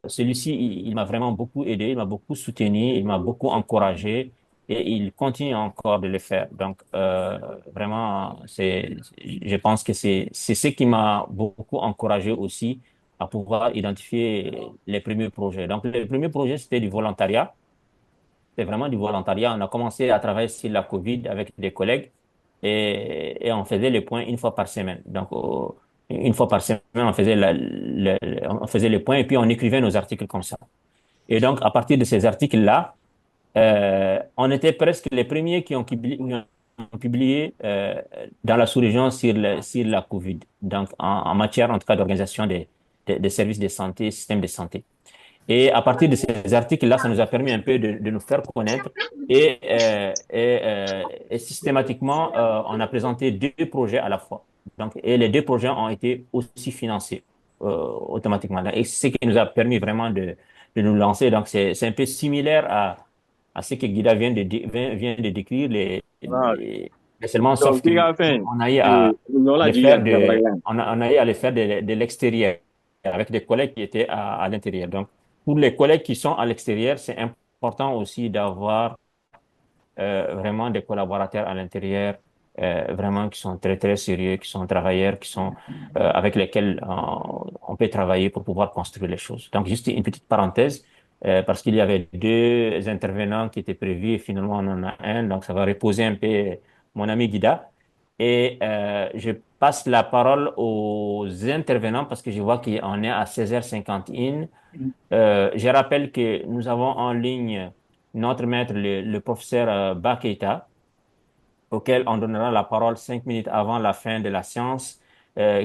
celui-ci, il m'a vraiment beaucoup aidé, il m'a beaucoup soutenu, il m'a beaucoup encouragé et il continue encore de le faire. Donc, vraiment, je pense que c'est ce qui m'a beaucoup encouragé aussi à pouvoir identifier les premiers projets. Donc, les premiers projets, c'était du volontariat. C'était vraiment du volontariat. On a commencé à travailler sur la COVID avec des collègues et on faisait les points une fois par semaine. Donc, une fois par semaine, on faisait les points et puis on écrivait nos articles comme ça. Et donc, à partir de ces articles-là, on était presque les premiers qui ont publié dans la sous-région sur la COVID. Donc, en matière, en tout cas, d'organisation des services de santé, système de santé. Et à partir de ces articles-là, ça nous a permis un peu de nous faire connaître. Et systématiquement, on a présenté 2 projets à la fois. Donc, et les 2 projets ont été aussi financés automatiquement. Et c'est ce qui nous a permis vraiment de nous lancer. Donc, c'est un peu similaire à ce que Guida vient de décrire, mais seulement sauf qu'on a eu à les faire on a eu à les faire de l'extérieur avec des collègues qui étaient à l'intérieur. Donc, pour les collègues qui sont à l'extérieur, c'est important aussi d'avoir vraiment des collaborateurs à l'intérieur, vraiment qui sont très, très sérieux, qui sont travailleurs, qui sont avec lesquels on peut travailler pour pouvoir construire les choses. Donc, juste une petite parenthèse, parce qu'il y avait 2 intervenants qui étaient prévus et finalement on en a un, donc ça va reposer un peu mon ami Guida. Et je passe la parole aux intervenants parce que je vois qu'on est à 16h51. Je rappelle que nous avons en ligne notre maître, le professeur Baketa, auquel on donnera la parole 5 minutes avant la fin de la séance,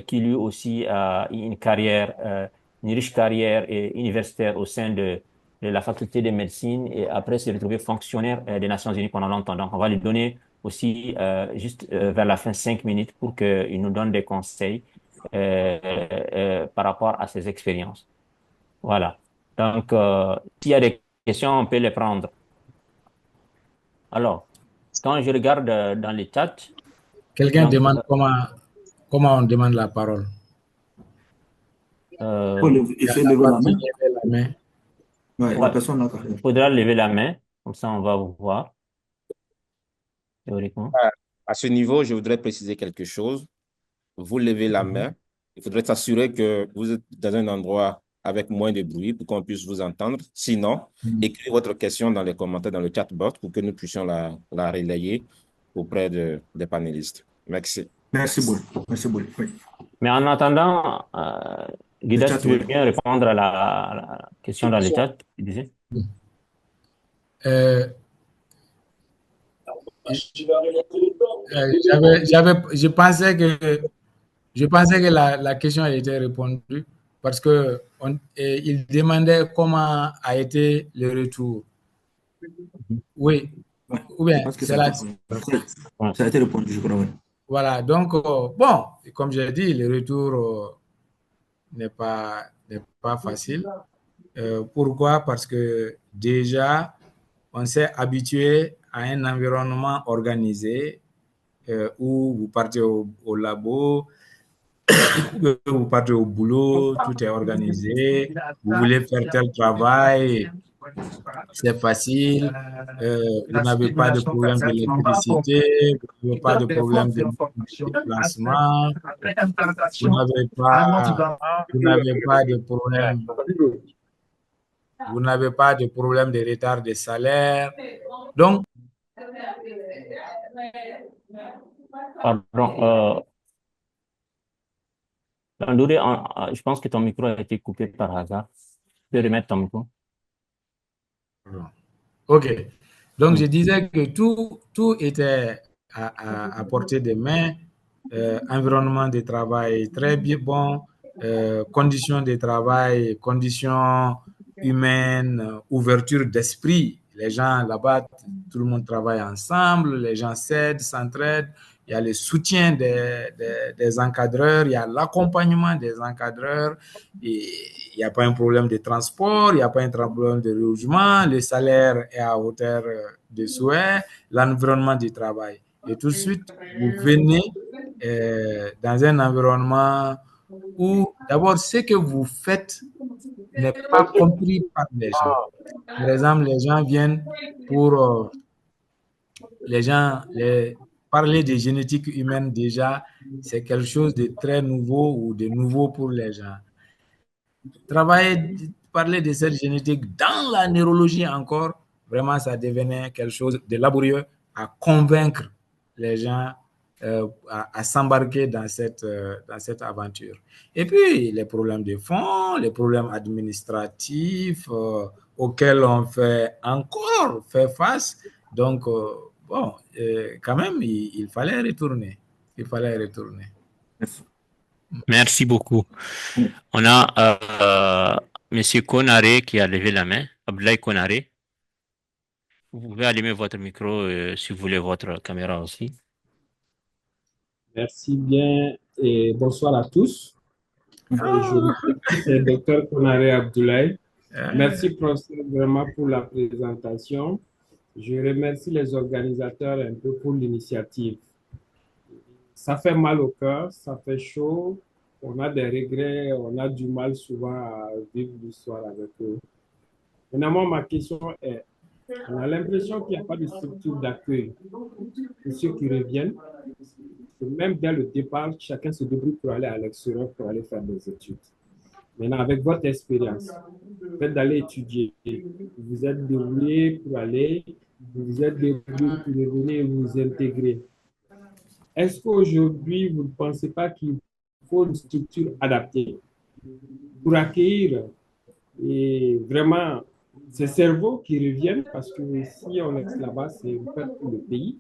qui lui aussi a une carrière, une riche carrière universitaire au sein de la faculté de médecine et après s'est retrouvé fonctionnaire des Nations Unies pendant longtemps. Donc, on va lui donner aussi juste vers la fin 5 minutes pour qu'il nous donne des conseils par rapport à ses expériences. Voilà. Donc, s'il y a des questions, on peut les prendre. Alors, quand je regarde dans les chats... Quelqu'un demande comment on demande la parole. Il faut lever la main. Ouais, il faudra lever la main, comme ça on va vous voir. Théoriquement. À ce niveau, je voudrais préciser quelque chose. Vous levez la main. Il faudrait s'assurer que vous êtes dans un endroit avec moins de bruit pour qu'on puisse vous entendre. Sinon, écrivez votre question dans les commentaires, dans le chatbot pour que nous puissions la relayer auprès des panélistes. Merci. Merci beaucoup. Merci beaucoup. Oui. Mais en attendant, Guida, si tu veux bien répondre à la question dans le chat, tu disais? Je pensais que la question a été répondue parce que il demandait comment a été le retour. Oui. Ou bien, ça a été répondu, je crois. Voilà, donc, bon, comme j'ai dit, le retour n'est pas facile. Pourquoi? Parce que déjà, on s'est habitué à un environnement organisé où vous partez au labo, vous partez au boulot, tout est organisé, vous voulez faire tel travail, c'est facile, vous n'avez pas de problème d'électricité, vous n'avez pas de problème de déplacement, vous n'avez pas de problème de retard de salaire. Donc, pardon, Ndouré, je pense que ton micro a été coupé par hasard. Tu peux remettre ton micro. OK. Donc, je disais que tout était à portée de main. Environnement de travail très bien bon, conditions de travail, conditions humaines, ouverture d'esprit. Les gens là-bas, tout le monde travaille ensemble, les gens s'aident, s'entraident. il y a le soutien des encadreurs, il y a l'accompagnement des encadreurs, et il n'y a pas un problème de transport, il n'y a pas un problème de logement, le salaire est à hauteur de souhait, l'environnement du travail. Et tout de suite, vous venez dans un environnement où, d'abord, ce que vous faites n'est pas compris par les gens. Par exemple, les gens viennent pour parler de génétique humaine déjà, c'est quelque chose de très nouveau ou de nouveau pour les gens. Parler de cette génétique dans la neurologie encore, vraiment, ça devenait quelque chose de laborieux à convaincre les gens à s'embarquer dans cette aventure. Et puis, les problèmes de fond, les problèmes administratifs auxquels on fait encore faire face. Donc, bon, quand même, il fallait retourner. Il fallait retourner. Merci beaucoup. On a M. Konaré qui a levé la main. Abdoulaye Konaré. Vous pouvez allumer votre micro si vous voulez votre caméra aussi. Merci bien et bonsoir à tous. C'est le Dr Konaré Abdoulaye. Merci professeur vraiment pour la présentation. Je remercie les organisateurs un peu pour l'initiative. Ça fait mal au cœur, ça fait chaud. On a des regrets, on a du mal souvent à vivre l'histoire avec eux. Finalement, ma question est, on a l'impression qu'il n'y a pas de structure d'accueil pour ceux qui reviennent. Même dès le départ, chacun se débrouille pour aller à l'extérieur, pour aller faire des études. Maintenant, avec votre expérience, le fait d'aller étudier, vous vous êtes débrouillé pour aller, vous vous êtes débrouillé pour revenir et vous intégrer. Est-ce qu'aujourd'hui, vous ne pensez pas qu'il faut une structure adaptée pour accueillir et vraiment ces cerveaux qui reviennent, parce que si on est là-bas, c'est une perte pour le pays.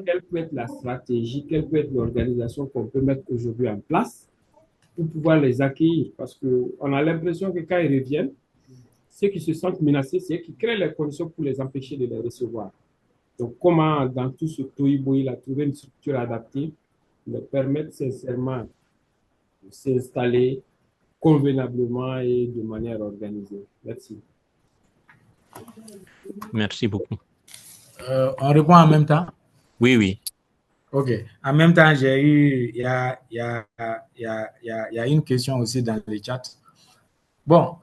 Quelle peut être la stratégie, quelle peut être l'organisation qu'on peut mettre aujourd'hui en place pour pouvoir les accueillir? Parce qu'on a l'impression que quand ils reviennent, ceux qui se sentent menacés, c'est eux qui créent les conditions pour les empêcher de les recevoir. Donc, comment, dans tout ce tohu-bohu, trouver une structure adaptée, leur permettre sincèrement de s'installer convenablement et de manière organisée? Merci. Merci beaucoup. On répond en même temps? Oui, oui. OK. En même temps, il y a une question aussi dans le chat. Bon,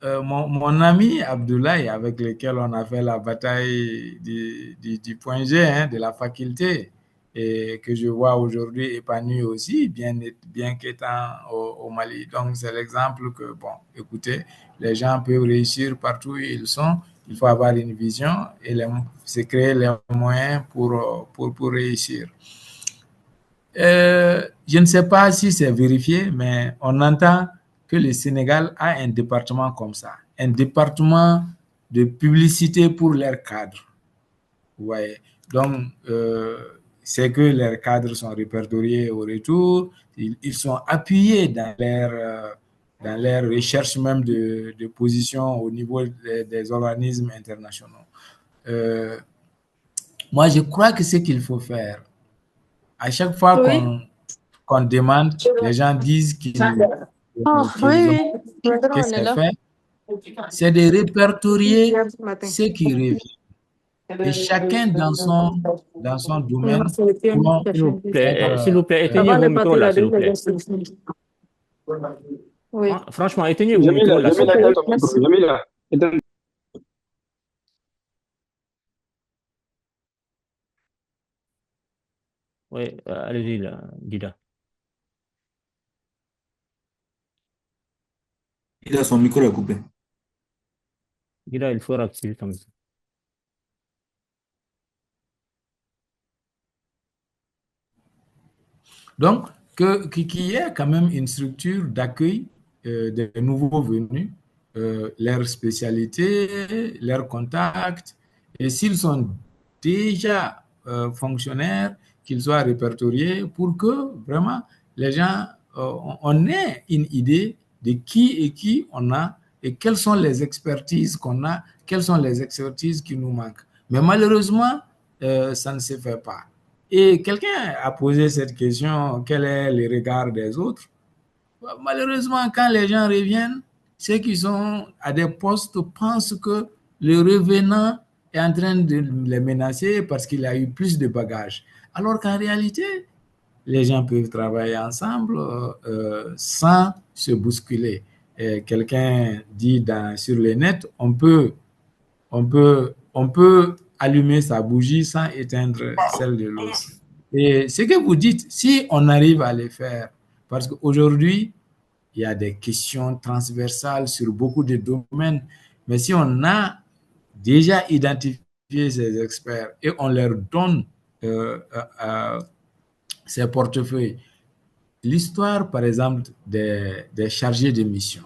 mon ami Abdoulaye, avec lequel on a fait la bataille du point G, hein, de la faculté, et que je vois aujourd'hui épanoui aussi, bien qu'étant au Mali. Donc, c'est l'exemple que, bon, écoutez, les gens peuvent réussir partout où ils sont. Il faut avoir une vision et se créer les moyens pour réussir. Je ne sais pas si c'est vérifié, mais on entend que le Sénégal a un département comme ça, un département de publicité pour leurs cadres. Vous voyez. Donc, c'est que leurs cadres sont répertoriés au retour, ils sont appuyés dans leur recherche même de position au niveau des organismes internationaux. Moi, je crois que ce qu'il faut faire, à chaque fois qu'on demande, les gens disent que c'est fait, c'est de répertorier ce qui revient. Et chacun dans son domaine. S'il vous plaît, éteignez vos micros là, s'il vous plaît. Oui. Franchement, éteignez vos micros là. Oui, allez-y là, Guida. Guida, son micro est coupé. Guida, il faut activer ton micro. Donc, qu'il y ait quand même une structure d'accueil des nouveaux venus, leur spécialité, leurs contacts, et s'ils sont déjà fonctionnaires, qu'ils soient répertoriés pour que vraiment les gens, on ait une idée de qui on a et quelles sont les expertises qu'on a, quelles sont les expertises qui nous manquent. Mais malheureusement, ça ne se fait pas. Et quelqu'un a posé cette question, quel est le regard des autres? Malheureusement, quand les gens reviennent, ceux qui sont à des postes pensent que le revenant est en train de les menacer parce qu'il a eu plus de bagages. Alors qu'en réalité, les gens peuvent travailler ensemble sans se bousculer. Quelqu'un dit sur le net, on peut allumer sa bougie sans éteindre celle de l'autre. Et ce que vous dites, si on arrive à le faire, parce qu'aujourd'hui, il y a des questions transversales sur beaucoup de domaines, mais si on a déjà identifié ces experts et on leur donne ces portefeuilles, l'histoire, par exemple, des chargés de mission.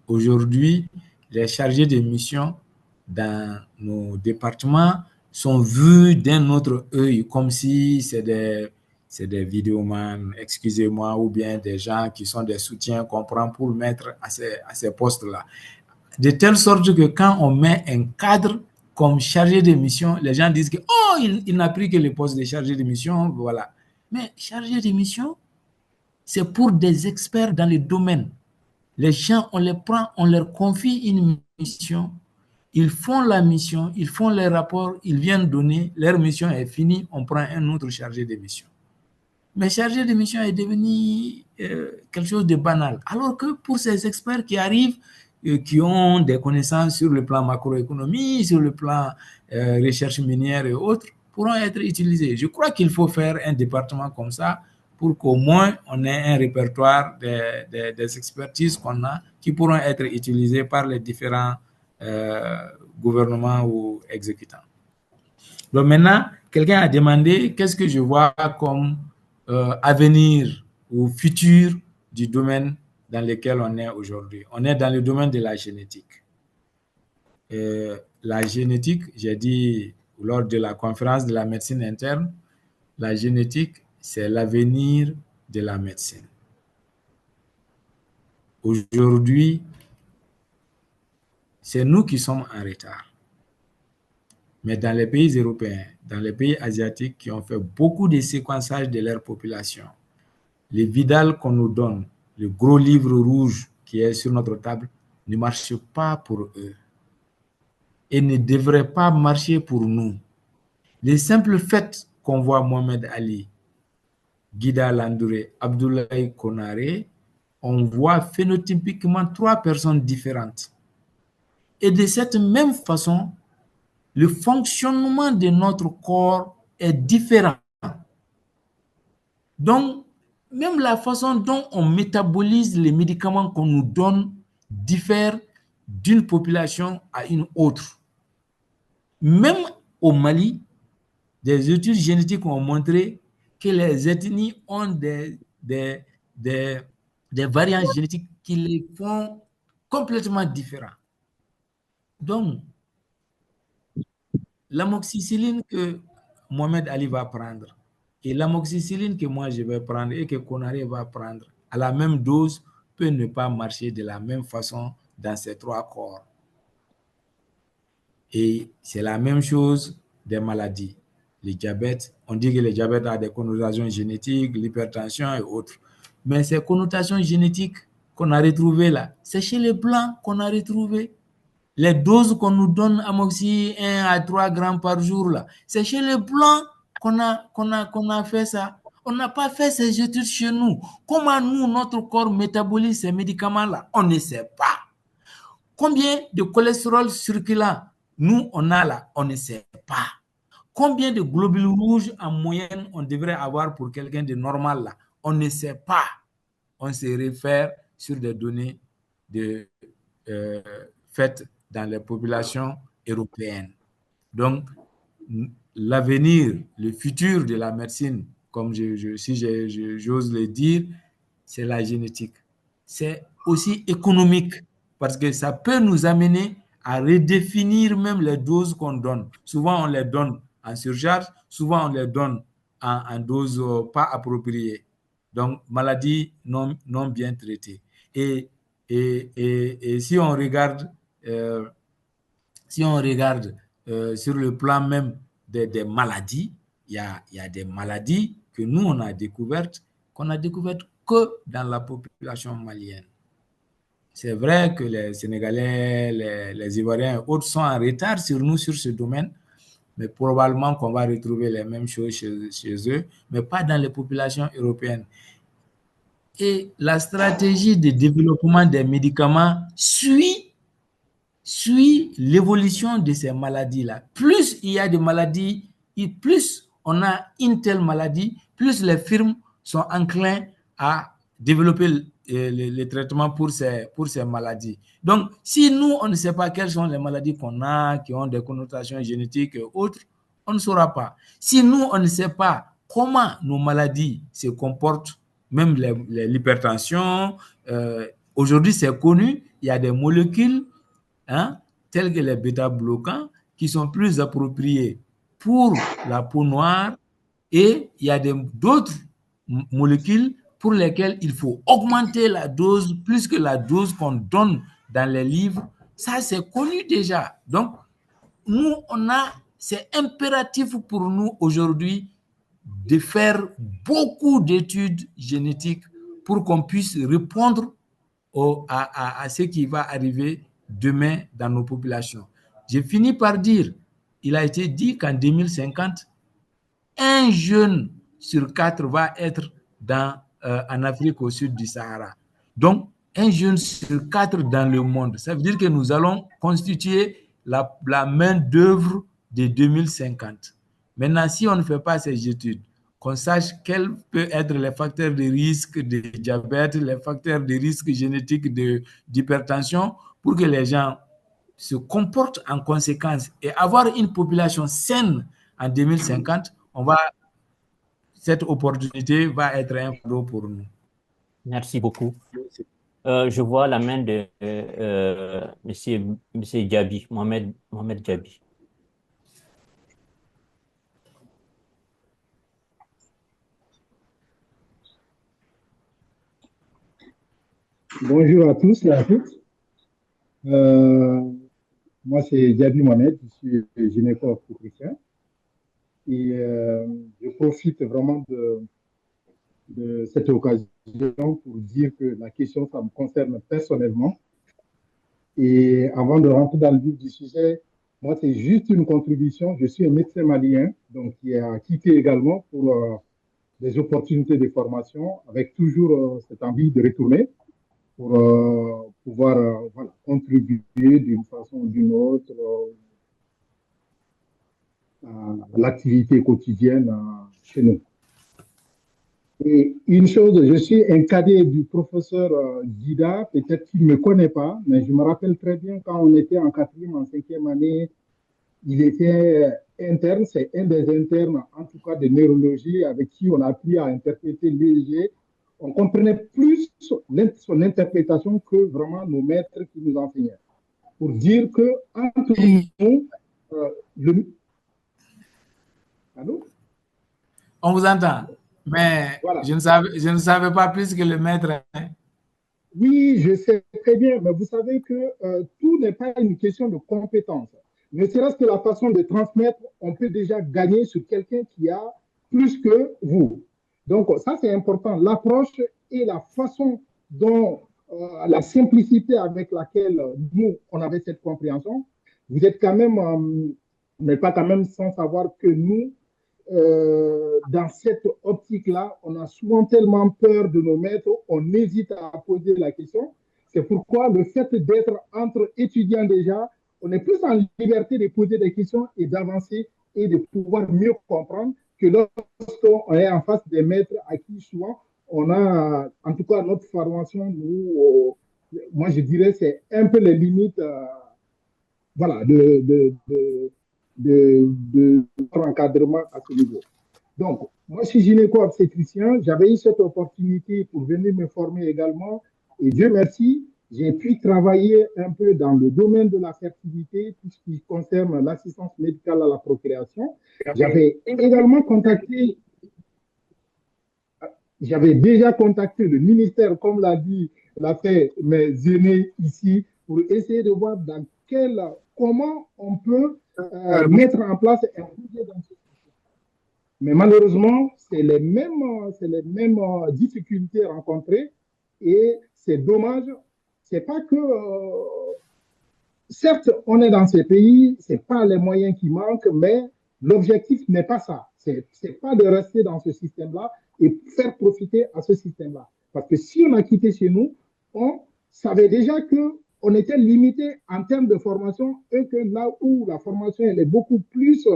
Aujourd'hui, les chargés de mission dans nos départements sont vus d'un autre œil, comme si c'est des vidéomans, excusez-moi, ou bien des gens qui sont des soutiens qu'on prend pour mettre à ces postes-là. De telle sorte que quand on met un cadre comme chargé de mission, les gens disent que oh, il n'a pris que le poste de chargé de mission, voilà. Mais chargé de mission, c'est pour des experts dans le domaine. Les gens, on les prend, on leur confie une mission, ils font la mission, ils font les rapports, ils viennent donner, leur mission est finie, on prend un autre chargé de mission. Mais chargé de mission est devenu quelque chose de banal. Alors que pour ces experts qui arrivent, qui ont des connaissances sur le plan macroéconomie, sur le plan recherche minière et autres, pourront être utilisés. Je crois qu'il faut faire un département comme ça pour qu'au moins on ait un répertoire des expertises qu'on a qui pourront être utilisées par les différents gouvernements ou exécutants. Donc maintenant, quelqu'un a demandé qu'est-ce que je vois comme avenir ou futur du domaine dans lequel on est aujourd'hui. On est dans le domaine de la génétique. La génétique, j'ai dit lors de la conférence de la médecine interne, la génétique, c'est l'avenir de la médecine. Aujourd'hui, c'est nous qui sommes en retard. Mais dans les pays européens, dans les pays asiatiques qui ont fait beaucoup de séquençage de leur population, les Vidal qu'on nous donne, le gros livre rouge qui est sur notre table, ne marche pas pour eux et ne devrait pas marcher pour nous. Les simples faits qu'on voit Mohamed Ali, Guida Landouré, Abdoulaye Konaré, on voit phénotypiquement 3 personnes différentes. Et de cette même façon, le fonctionnement de notre corps est différent. Donc, même la façon dont on métabolise les médicaments qu'on nous donne diffère d'une population à une autre. Même au Mali, des études génétiques ont montré que les ethnies ont des variantes génétiques qui les font complètement différents. Donc, l'amoxicilline que Mohamed Ali va prendre et l'amoxicilline que moi je vais prendre et que Konaré va prendre à la même dose peut ne pas marcher de la même façon dans ces 3 corps. Et c'est la même chose des maladies. Le diabète, on dit que le diabète a des connotations génétiques, l'hypertension et autres. Mais ces connotations génétiques qu'on a retrouvées là, c'est chez les Blancs qu'on a retrouvé. Les doses qu'on nous donne amoxy 1 à 3 grammes par jour là, c'est chez les Blancs qu'on a fait ça. On n'a pas fait ces études chez nous. Comment nous, notre corps métabolise ces médicaments-là? On ne sait pas. Combien de cholestérol circulant nous, on a là? On ne sait pas. Combien de globules rouges en moyenne on devrait avoir pour quelqu'un de normal là? On ne sait pas. On se réfère sur des données faites dans les populations européennes. Donc, l'avenir, le futur de la médecine, comme si j'ose le dire, c'est la génétique. C'est aussi économique parce que ça peut nous amener à redéfinir même les doses qu'on donne. Souvent, on les donne en surcharge, souvent, on les donne en dose pas appropriée. Donc, maladie non bien traitée. Et si on regarde, sur le plan même des maladies. Il y a des maladies que nous, on a découvertes, qu'on a découvertes que dans la population malienne. C'est vrai que les Sénégalais, les Ivoiriens et autres sont en retard sur nous sur ce domaine, mais probablement qu'on va retrouver les mêmes choses chez eux, mais pas dans les populations européennes. Et la stratégie de développement des médicaments suit l'évolution de ces maladies-là. Plus il y a de maladies, plus on a une telle maladie, plus les firmes sont enclins à développer les traitements pour ces maladies. Donc, si nous, on ne sait pas quelles sont les maladies qu'on a, qui ont des connotations génétiques et autres, on ne saura pas. Si nous, on ne sait pas comment nos maladies se comportent, même l'hypertension, aujourd'hui c'est connu, il y a des molécules tels que les bêta-bloquants qui sont plus appropriés pour la peau noire, et il y a d'autres molécules pour lesquelles il faut augmenter la dose plus que la dose qu'on donne dans les livres. Ça, c'est connu déjà. Donc, nous, c'est impératif pour nous aujourd'hui de faire beaucoup d'études génétiques pour qu'on puisse répondre à ce qui va arriver demain dans nos populations. J'ai fini par dire, il a été dit qu'en 2050, un jeune sur 4 va être en Afrique au sud du Sahara. Donc, un jeune sur 4 dans le monde. Ça veut dire que nous allons constituer la main-d'œuvre de 2050. Maintenant, si on ne fait pas ces études, qu'on sache quels peuvent être les facteurs de risque de diabète, les facteurs de risque génétique d'hypertension, pour que les gens se comportent en conséquence et avoir une population saine en 2050, cette opportunité va être un cadeau pour nous. Merci beaucoup. Je vois la main de monsieur Diaby, Mohamed Diaby. Bonjour à tous et à toutes. Moi, c'est Diaby Mohamed, je suis gynécologue obstétricien. Et je profite vraiment de cette occasion pour dire que la question, ça me concerne personnellement. Et avant de rentrer dans le vif du sujet, moi, c'est juste une contribution. Je suis un médecin malien, donc qui a quitté également pour des opportunités de formation, avec toujours cette envie de retourner pour pouvoir contribuer d'une façon ou d'une autre à l'activité quotidienne chez nous. Et une chose, je suis un cadet du professeur Guida, peut-être qu'il ne me connaît pas, mais je me rappelle très bien quand on était en 4e, en 5e année, il était interne, c'est un des internes, en tout cas de neurologie, avec qui on a appris à interpréter l'EEG. On comprenait plus son interprétation que vraiment nos maîtres qui nous enseignaient. Pour dire que entre nous, Allô? On vous entend, mais voilà. je ne savais pas plus que le maître. Hein? Oui, je sais très bien, mais vous savez que tout n'est pas une question de compétence. Ne serait-ce que la façon de transmettre, on peut déjà gagner sur quelqu'un qui a plus que vous. Donc, ça, c'est important. L'approche et la façon dont, la simplicité avec laquelle nous, on avait cette compréhension, vous êtes quand même, mais pas quand même sans savoir que nous, dans cette optique-là, on a souvent tellement peur de nos maîtres, on hésite à poser la question. C'est pourquoi le fait d'être entre étudiants déjà, on est plus en liberté de poser des questions et d'avancer et de pouvoir mieux comprendre que lorsqu'on est en face des maîtres à qui souvent on a, en tout cas notre formation, nous, moi je dirais c'est un peu les limites voilà, de encadrement à ce niveau. Donc, moi je suis gynéco-obstétricien, j'avais eu cette opportunité pour venir me former également et Dieu merci, j'ai pu travailler un peu dans le domaine de la fertilité, tout ce qui concerne l'assistance médicale à la procréation. J'avais également contacté, j'avais déjà contacté le ministère, comme l'a fait mes aînés ici, pour essayer de voir dans quelle comment on peut mettre en place un projet dans ce système. Mais malheureusement, c'est les mêmes difficultés rencontrées et c'est dommage. C'est pas que, certes, on est dans ces pays, c'est pas les moyens qui manquent, mais l'objectif n'est pas ça. C'est pas de rester dans ce système-là et faire profiter à ce système-là. Parce que si on a quitté chez nous, on savait déjà que on était limité en termes de formation et que là où la formation elle est beaucoup plus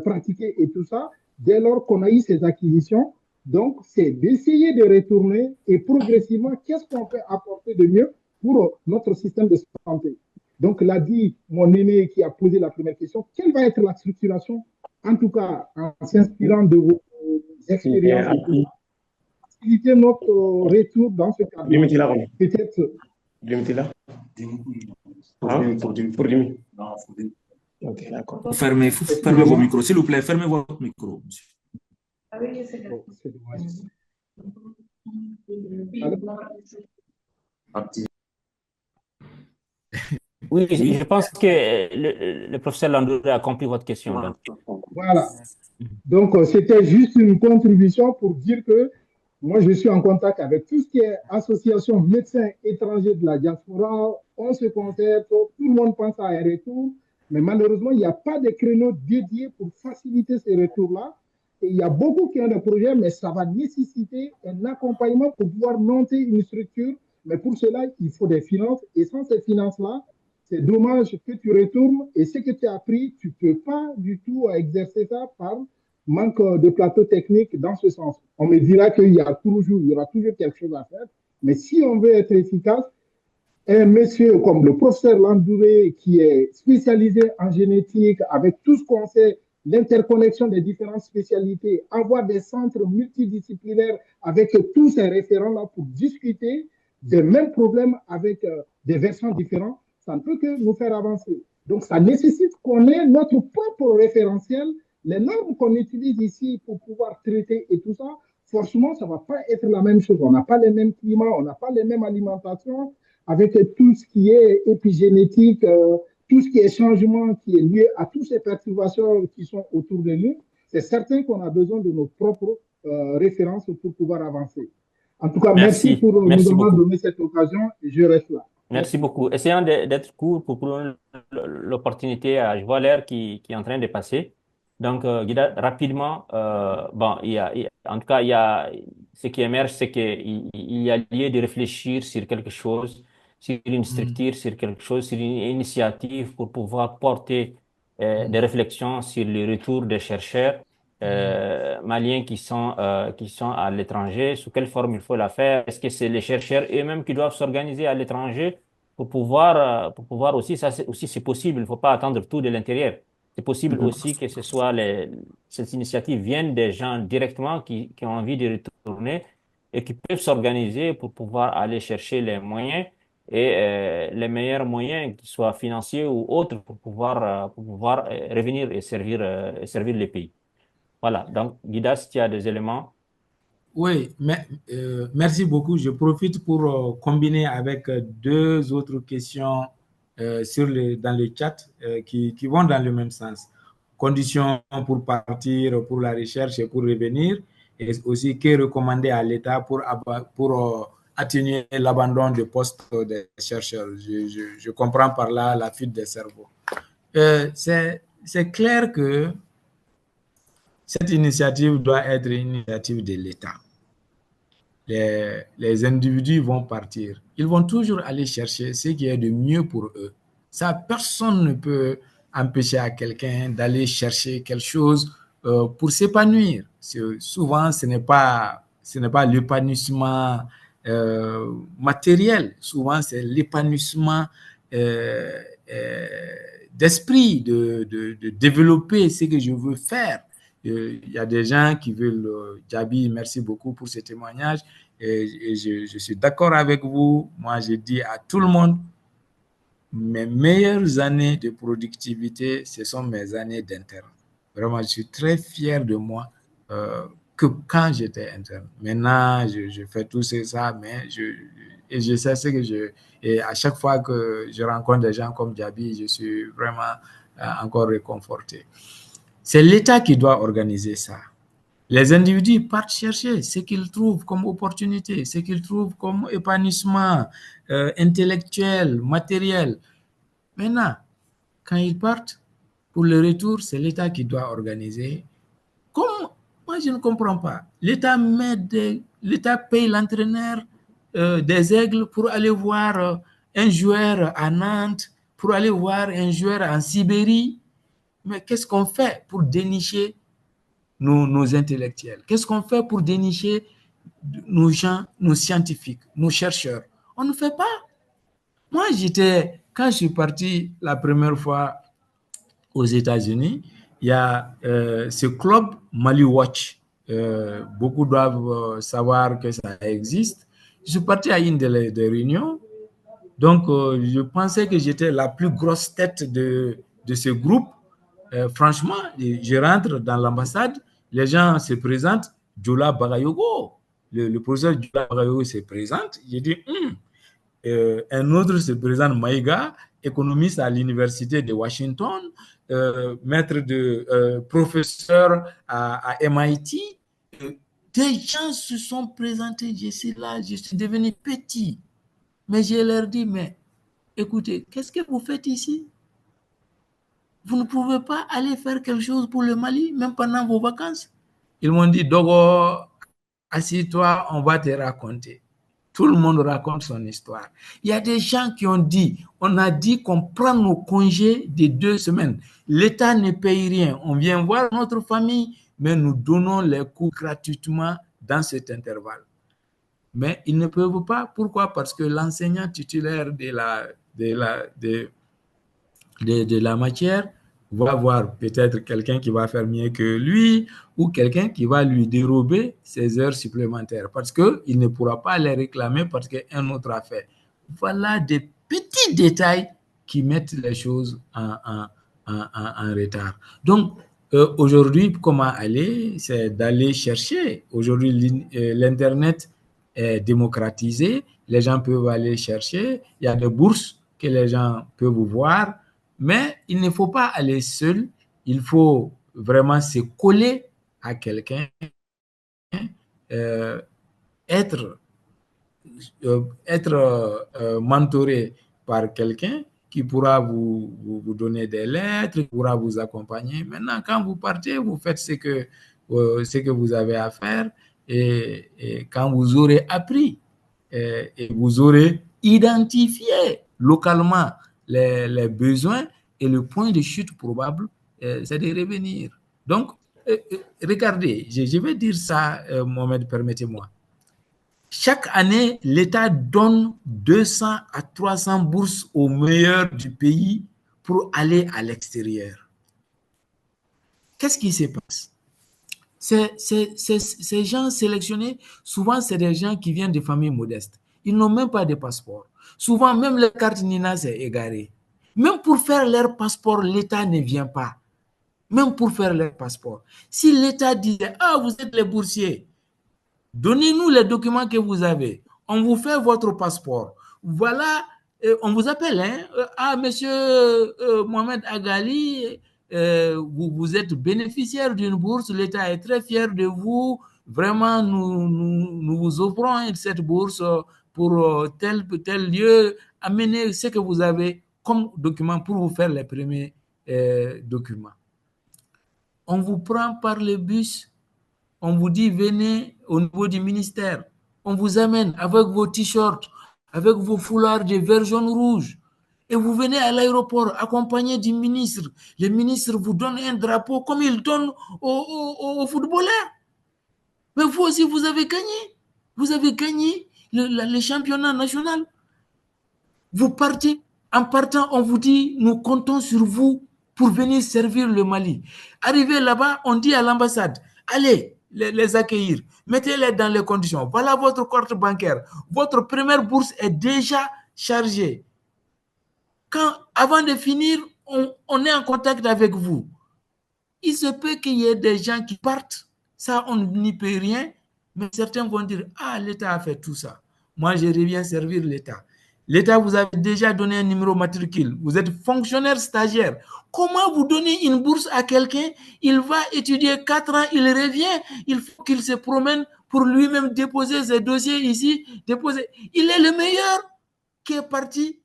pratiquée et tout ça, dès lors qu'on a eu ces acquisitions, donc c'est d'essayer de retourner et progressivement, qu'est-ce qu'on peut apporter de mieux pour notre système de santé. Donc, l'a dit mon aîné qui a posé la première question, quelle va être la structuration, en tout cas en s'inspirant de vos expériences, pour faciliter notre retour dans ce cadre. Peut-être. Ok, d'accord. Fermez vos micros, s'il vous plaît, fermez votre micro, monsieur. Oui, je pense que le professeur Landouré a compris votre question. Donc. Voilà. Donc, c'était juste une contribution pour dire que moi, je suis en contact avec tout ce qui est association médecins étrangers de la diaspora. On se concerte, tout le monde pense à un retour, mais malheureusement, il n'y a pas de créneaux dédiés pour faciliter ces retours-là. Et il y a beaucoup qui ont des projets, mais ça va nécessiter un accompagnement pour pouvoir monter une structure. Mais pour cela, il faut des finances. Et sans ces finances-là, c'est dommage que tu retournes et ce que tu as appris, tu ne peux pas du tout exercer ça par manque de plateau technique dans ce sens. On me dira qu'il y aura toujours quelque chose à faire, mais si on veut être efficace, un monsieur comme le professeur Landouré qui est spécialisé en génétique avec tout ce qu'on sait, l'interconnexion des différentes spécialités, avoir des centres multidisciplinaires avec tous ces référents-là pour discuter des mêmes problèmes avec des versions différentes, ça ne peut que nous faire avancer. Donc, ça nécessite qu'on ait notre propre référentiel, les normes qu'on utilise ici pour pouvoir traiter et tout ça. Forcément, ça ne va pas être la même chose. On n'a pas les mêmes climats, on n'a pas les mêmes alimentations, avec tout ce qui est épigénétique, tout ce qui est changement qui est lié à toutes ces perturbations qui sont autour de nous. C'est certain qu'on a besoin de nos propres références pour pouvoir avancer. En tout cas, merci pour nous avoir donné cette occasion et je reste là. Merci beaucoup. Essayons d'être court pour l'opportunité. Je vois l'heure qui est en train de passer. Donc, Guida, rapidement, bon, en tout cas, ce qui émerge, c'est qu'il y a lieu de réfléchir sur quelque chose, sur une structure, sur quelque chose, sur une initiative pour pouvoir porter des réflexions sur le retour des chercheurs maliens qui sont à l'étranger, sous quelle forme il faut la faire. Est-ce que c'est les chercheurs eux-mêmes qui doivent s'organiser à l'étranger pour pouvoir aussi, c'est possible, il ne faut pas attendre tout de l'intérieur. C'est possible aussi que ce soit cette initiative vienne des gens directement qui ont envie de retourner et qui peuvent s'organiser pour pouvoir aller chercher les moyens et les meilleurs moyens, qu'ils soient financiers ou autres, pour pouvoir revenir et servir les pays. Voilà, donc Guida, si tu as des éléments. Oui, mais, merci beaucoup. Je profite pour combiner avec deux autres questions dans le chat qui vont dans le même sens. Conditions pour partir, pour la recherche et pour revenir, et aussi que recommander à l'État pour atténuer l'abandon de postes des chercheurs. Je comprends par là la fuite des cerveaux. C'est clair que cette initiative doit être une initiative de l'État. Les individus vont partir. Ils vont toujours aller chercher ce qui est de mieux pour eux. Ça, personne ne peut empêcher à quelqu'un d'aller chercher quelque chose pour s'épanouir. Souvent, ce n'est pas l'épanouissement matériel. Souvent, c'est l'épanouissement d'esprit, de développer ce que je veux faire. Il y a des gens qui veulent, Djabi, merci beaucoup pour ce témoignage, et je suis d'accord avec vous. Moi, je dis à tout le monde, mes meilleures années de productivité, ce sont mes années d'interne. Vraiment, je suis très fier de moi que quand j'étais interne. Maintenant, je fais tout ça, mais et je sais ce que et à chaque fois que je rencontre des gens comme Diaby, je suis vraiment encore réconforté. C'est l'État qui doit organiser ça. Les individus partent chercher ce qu'ils trouvent comme opportunité, ce qu'ils trouvent comme épanouissement intellectuel, matériel. Maintenant, quand ils partent, pour le retour, c'est l'État qui doit organiser. Comme moi, je ne comprends pas. L'État paye l'entraîneur des Aigles pour aller voir un joueur à Nantes, pour aller voir un joueur en Sibérie. Mais qu'est-ce qu'on fait pour dénicher nos intellectuels? Qu'est-ce qu'on fait pour dénicher nos gens, nos scientifiques, nos chercheurs? On ne fait pas. Moi, quand je suis parti la première fois aux États-Unis, il y a ce club Mali Watch. Beaucoup doivent savoir que ça existe. Je suis parti à une des réunions. Donc, je pensais que j'étais la plus grosse tête de ce groupe. Franchement, je rentre dans l'ambassade, les gens se présentent, Djola Bagayogo, le professeur Djola Bagayogo se présente, j'ai dit, un autre se présente, Maïga, économiste à l'université de Washington, maître de professeur à MIT. Des gens se sont présentés, je suis là, je suis devenu petit. Mais je leur dis, mais écoutez, qu'est-ce que vous faites ici? Vous ne pouvez pas aller faire quelque chose pour le Mali, même pendant vos vacances? Ils m'ont dit, Dogo, assis-toi, on va te raconter. Tout le monde raconte son histoire. Il y a des gens qui ont dit, on a dit qu'on prend nos congés de 2 semaines. L'État ne paye rien. On vient voir notre famille, mais nous donnons les cours gratuitement dans cet intervalle. Mais ils ne peuvent pas. Pourquoi? Parce que l'enseignant titulaire de la matière va voir peut-être quelqu'un qui va faire mieux que lui ou quelqu'un qui va lui dérober ses heures supplémentaires parce qu'il ne pourra pas les réclamer parce qu'un autre a fait. Voilà des petits détails qui mettent les choses en retard. Donc, aujourd'hui, comment aller? C'est d'aller chercher. Aujourd'hui, l'Internet est démocratisé. Les gens peuvent aller chercher. Il y a des bourses que les gens peuvent voir. Mais il ne faut pas aller seul, il faut vraiment se coller à quelqu'un, être mentoré par quelqu'un qui pourra vous donner des lettres, qui pourra vous accompagner. Maintenant, quand vous partez, vous faites ce que vous avez à faire et quand vous aurez appris et vous aurez identifié localement les besoins et le point de chute probable, c'est de revenir. Donc, regardez, je vais dire ça, Mohamed, permettez-moi. Chaque année, l'État donne 200 à 300 bourses aux meilleurs du pays pour aller à l'extérieur. Qu'est-ce qui se passe? Ces gens sélectionnés, souvent, c'est des gens qui viennent de familles modestes. Ils n'ont même pas de passeport. Souvent, même leur carte Nina, c'est égaré. Même pour faire leur passeport, l'État ne vient pas. Même pour faire leur passeport. Si l'État disait, ah, vous êtes les boursiers, donnez-nous les documents que vous avez. On vous fait votre passeport. Voilà, on vous appelle, hein? Ah, monsieur Mohamed Agali, vous êtes bénéficiaire d'une bourse, l'État est très fier de vous. Vraiment, nous vous offrons cette bourse pour tel lieu. Amenez ce que vous avez comme document pour vous faire les premiers documents. On vous prend par le bus, on vous dit venez au niveau du ministère, on vous amène avec vos t-shirts, avec vos foulards de vert, jaune, rouge. Et vous venez à l'aéroport accompagné du ministre. Le ministre vous donne un drapeau comme il donne aux footballeurs. Mais vous aussi, vous avez gagné. Vous avez gagné le championnat national. Vous partez. En partant, on vous dit, nous comptons sur vous pour venir servir le Mali. Arrivé là-bas, on dit à l'ambassade, allez les accueillir. Mettez-les dans les conditions. Voilà votre compte bancaire. Votre première bourse est déjà chargée. Avant de finir, on est en contact avec vous. Il se peut qu'il y ait des gens qui partent. Ça, on n'y peut rien. Mais certains vont dire, ah, l'État a fait tout ça. moi je reviens servir l'État. L'État vous a déjà donné un numéro matricule. Vous êtes fonctionnaire stagiaire. Comment vous donnez une bourse à quelqu'un? Il va étudier 4 ans, il revient, il faut qu'il se promène pour lui-même déposer ses dossiers ici, déposer. Il est le meilleur qui est parti,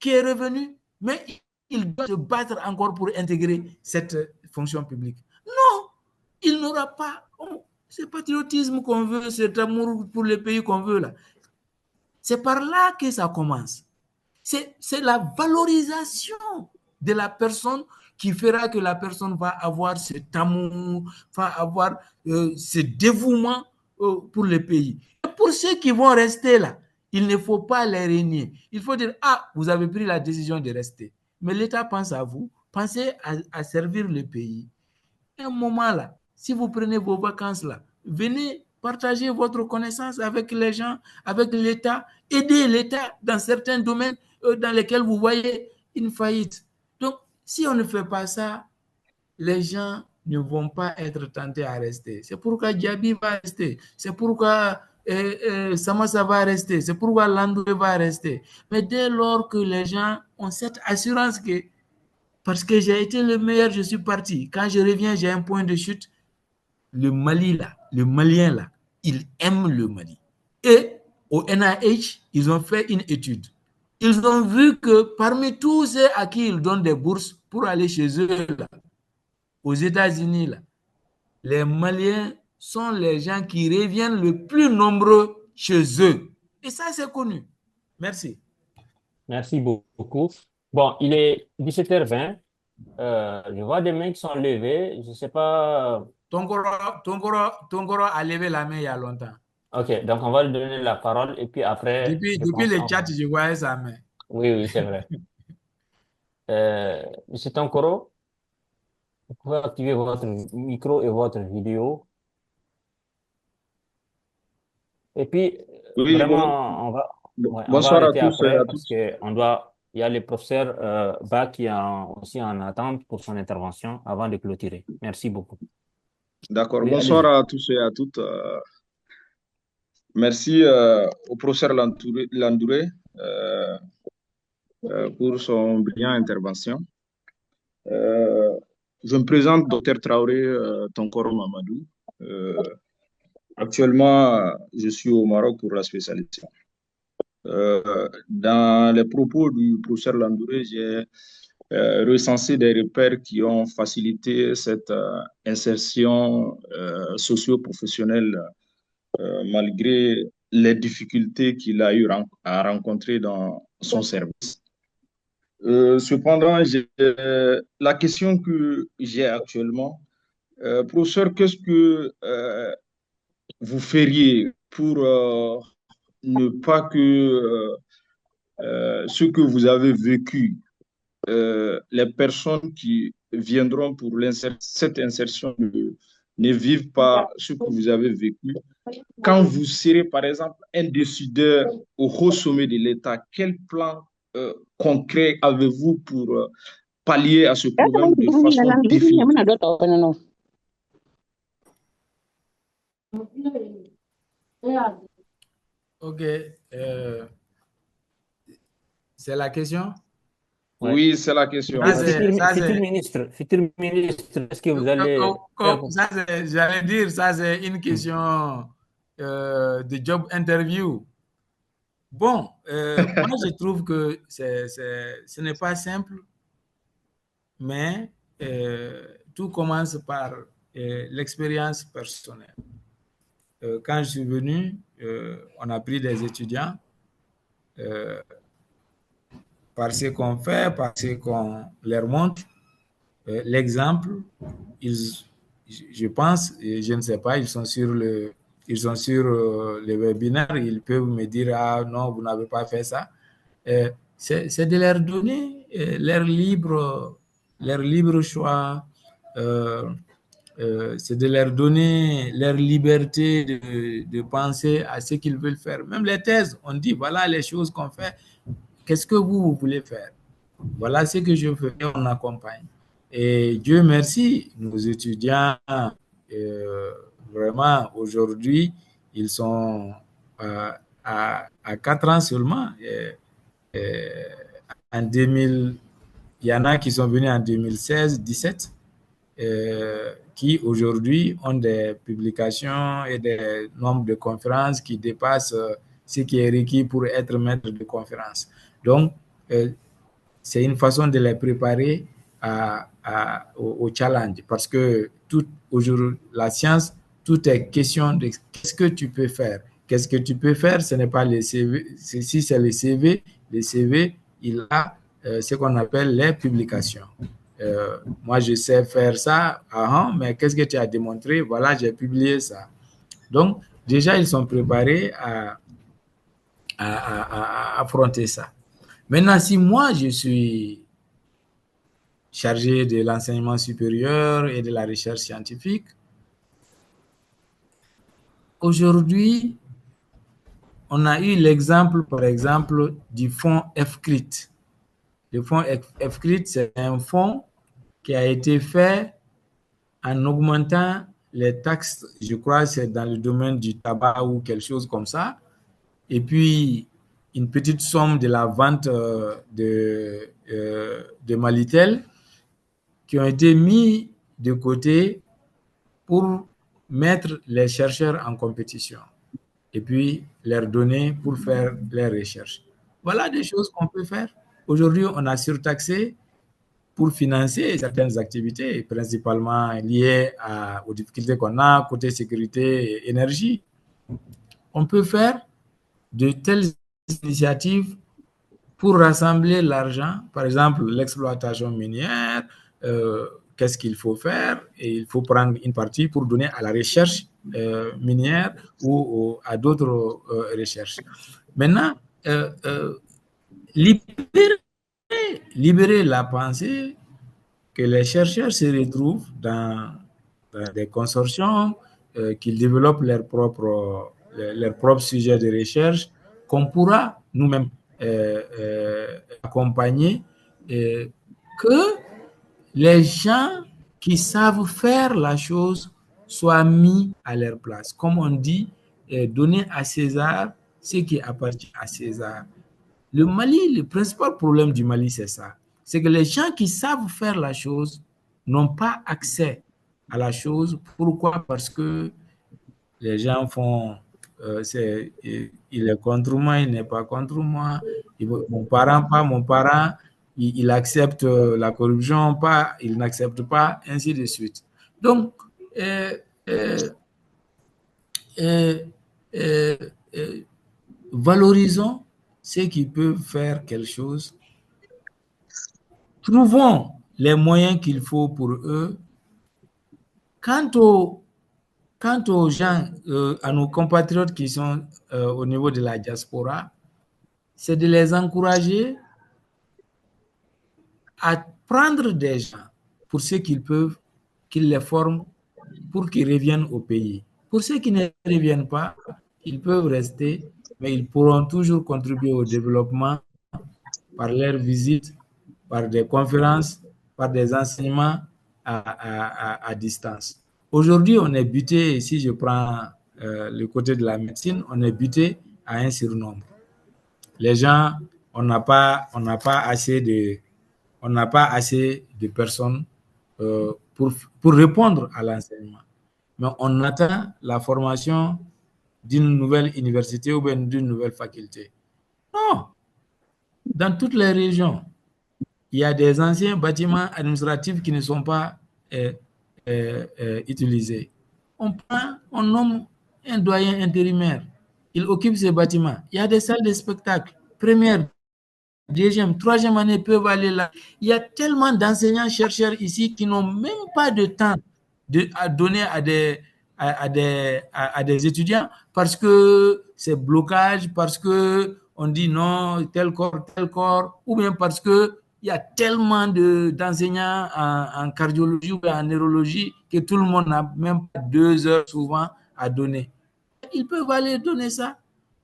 qui est revenu, mais il doit se battre encore pour intégrer cette fonction publique. Non, il n'aura pas. Oh, ce patriotisme qu'on veut, cet amour pour le pays qu'on veut là. C'est par là que ça commence. C'est la valorisation de la personne qui fera que la personne va avoir cet amour, va avoir ce dévouement pour le pays. Et pour ceux qui vont rester là, il ne faut pas les régner. Il faut dire, ah, vous avez pris la décision de rester. Mais l'État pense à vous, pensez à servir le pays. À un moment là, si vous prenez vos vacances là, venez partager votre connaissance avec les gens, avec l'État, aider l'État dans certains domaines dans lesquels vous voyez une faillite. Donc, si on ne fait pas ça, les gens ne vont pas être tentés à rester. C'est pourquoi Diaby va rester. C'est pourquoi Samassa va rester. C'est pourquoi Landouré va rester. Mais dès lors que les gens ont cette assurance que parce que j'ai été le meilleur, je suis parti. Quand je reviens, j'ai un point de chute. Le Mali là, le Malien là, il aime le Mali. Et au NIH, ils ont fait une étude. Ils ont vu que parmi tous ceux à qui ils donnent des bourses pour aller chez eux là, aux États-Unis là, les Maliens sont les gens qui reviennent le plus nombreux chez eux. Et ça, c'est connu. Merci. Merci beaucoup. Bon, il est 17h20. Je vois des mains qui sont levées. Je ne sais pas. Tongoro a levé la main il y a longtemps. Ok, donc on va lui donner la parole et puis après. Depuis le chat, je voyais sa main. Oui, c'est vrai. Monsieur Tongoro, vous pouvez activer votre micro et votre vidéo. Et puis, oui, vraiment, on va bonsoir arrêter à tous après et à parce toutes. Il y a le professeur Ba qui est aussi en attente pour son intervention avant de clôturer. Merci beaucoup. D'accord, Oui, bonsoir allez-y. à tous et à toutes. Merci au professeur Landouré pour son brillant intervention. Je me présente, Dr Traoré Tonkoro Mamadou. Actuellement, je suis au Maroc pour la spécialisation. Dans les propos du professeur Landouré, j'ai recensé des repères qui ont facilité cette insertion socio-professionnelle malgré les difficultés qu'il a eu à rencontrer dans son service. Cependant, la question que j'ai actuellement, professeur, qu'est-ce que vous feriez pour ne pas que ce que vous avez vécu, les personnes qui viendront pour cette insertion ne vivent pas ce que vous avez vécu? Quand vous serez, par exemple, un décideur au haut sommet de l'État, quel plan concret avez-vous pour pallier à ce problème de façon définitive? Ok. C'est la question? Oui, c'est la question. Futur ministre, est-ce que vous allez... J'allais dire, ça c'est une question de job interview. Bon, moi je trouve que ce n'est pas simple, mais tout commence par l'expérience personnelle. Quand je suis venu, on a pris des étudiants par ce qu'on fait, par ce qu'on leur montre. L'exemple, je pense, et je ne sais pas, ils sont sur le webinaire, ils peuvent me dire, ah non, vous n'avez pas fait ça. C'est de leur donner leur libre choix, c'est de leur donner leur liberté de penser à ce qu'ils veulent faire. Même les thèses, on dit, voilà les choses qu'on fait, qu'est-ce que vous voulez faire? Voilà ce que je fais, on accompagne. Et Dieu merci, nos étudiants, vraiment, aujourd'hui, ils sont à à 4 ans seulement. En 2000, il y en a qui sont venus en 2016-17, qui aujourd'hui ont des publications et des nombres de conférences qui dépassent ce qui est requis pour être maître de conférence. Donc, c'est une façon de les préparer au challenge, parce que aujourd'hui, la science, tout est question de qu'est-ce que tu peux faire. Qu'est-ce que tu peux faire? Ce n'est pas les CV. Si c'est les CV, il a ce qu'on appelle les publications. Moi, je sais faire ça, mais qu'est-ce que tu as démontré? Voilà, j'ai publié ça. Donc, déjà, ils sont préparés à affronter ça. Maintenant, si moi, je suis chargé de l'enseignement supérieur et de la recherche scientifique, aujourd'hui, on a eu l'exemple, par exemple, du fonds FCRIT. Le fonds FCRIT, c'est un fonds qui a été fait en augmentant les taxes, je crois c'est dans le domaine du tabac ou quelque chose comme ça, et puis une petite somme de la vente de Malitel qui ont été mis de côté pour mettre les chercheurs en compétition et puis leur donner pour faire les recherches. Voilà des choses qu'on peut faire. Aujourd'hui, on a surtaxé pour financer certaines activités, principalement liées aux difficultés qu'on a côté sécurité et énergie. On peut faire de telles initiatives pour rassembler l'argent, par exemple l'exploitation minière, qu'est-ce qu'il faut faire? Et il faut prendre une partie pour donner à la recherche minière ou à d'autres recherches. Maintenant, libérer la pensée que les chercheurs se retrouvent dans des consortiums, qu'ils développent leurs propres sujets de recherche, qu'on pourra nous-mêmes accompagner, que les gens qui savent faire la chose soient mis à leur place. Comme on dit, donner à César ce qui appartient à César. Le Mali, le principal problème du Mali, c'est ça. C'est que les gens qui savent faire la chose n'ont pas accès à la chose. Pourquoi? Parce que les gens font, il est contre moi, il n'est pas contre moi, mon parent, il accepte la corruption, pas, il n'accepte pas, ainsi de suite. Donc, valorisons ceux qui peuvent faire quelque chose. Trouvons les moyens qu'il faut pour eux. Quant aux gens, à nos compatriotes qui sont au niveau de la diaspora, c'est de les encourager à prendre des gens pour ceux qu'ils peuvent, qu'ils les forment pour qu'ils reviennent au pays. Pour ceux qui ne reviennent pas, ils peuvent rester, mais ils pourront toujours contribuer au développement par leur visite, par des conférences, par des enseignements à distance. Aujourd'hui, on est buté, si je prends le côté de la médecine, on est buté à un surnombre. Les gens, on n'a pas assez de personnes pour répondre à l'enseignement. Mais on attend la formation d'une nouvelle université ou bien d'une nouvelle faculté. Non! Dans toutes les régions, il y a des anciens bâtiments administratifs qui ne sont pas utilisés. On nomme un doyen intérimaire. Il occupe ces bâtiments. Il y a des salles de spectacle. Première, deuxième, troisième année peuvent aller là. Il y a tellement d'enseignants-chercheurs ici qui n'ont même pas de temps à donner à des étudiants parce que c'est blocage, parce que on dit non, tel corps, ou bien parce que il y a tellement d'enseignants en cardiologie ou en neurologie que tout le monde n'a même pas 2 heures souvent à donner. Ils peuvent aller donner ça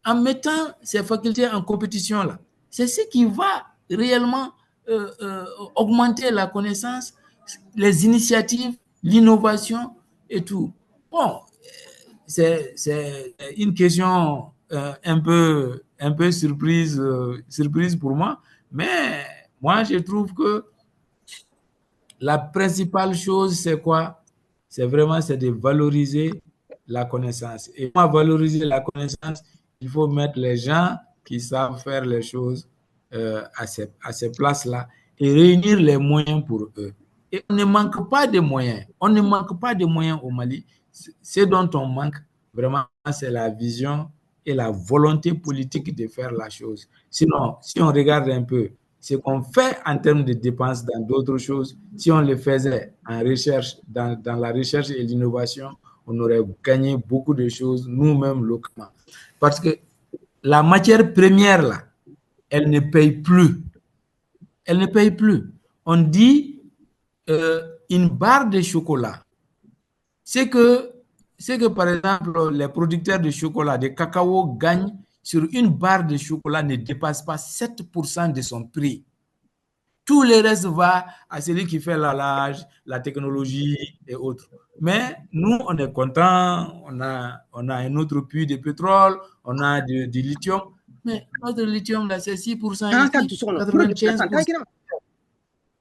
en mettant ces facultés en compétition là. C'est ce qui va réellement augmenter la connaissance, les initiatives, l'innovation et tout. Bon, c'est une question un peu surprise pour moi. Mais moi, je trouve que la principale chose, c'est quoi? C'est de valoriser la connaissance. Et pour valoriser la connaissance, il faut mettre les gens qui savent faire les choses à ces places-là et réunir les moyens pour eux. Et on ne manque pas de moyens. On ne manque pas de moyens au Mali. Ce dont on manque, vraiment, c'est la vision et la volonté politique de faire la chose. Sinon, si on regarde un peu ce qu'on fait en termes de dépenses dans d'autres choses, si on le faisait en recherche, dans la recherche et l'innovation, on aurait gagné beaucoup de choses nous-mêmes localement. Parce que la matière première, là, elle ne paye plus. Elle ne paye plus. On dit une barre de chocolat. C'est que, par exemple, les producteurs de chocolat, de cacao, gagnent sur une barre de chocolat ne dépasse pas 7% de son prix. Tout le reste va à celui qui fait l'allage, la technologie et autres. Mais nous, on est content, on a un autre puits de pétrole, on a du lithium. Mais notre lithium, là, c'est 6%, ici, 95%.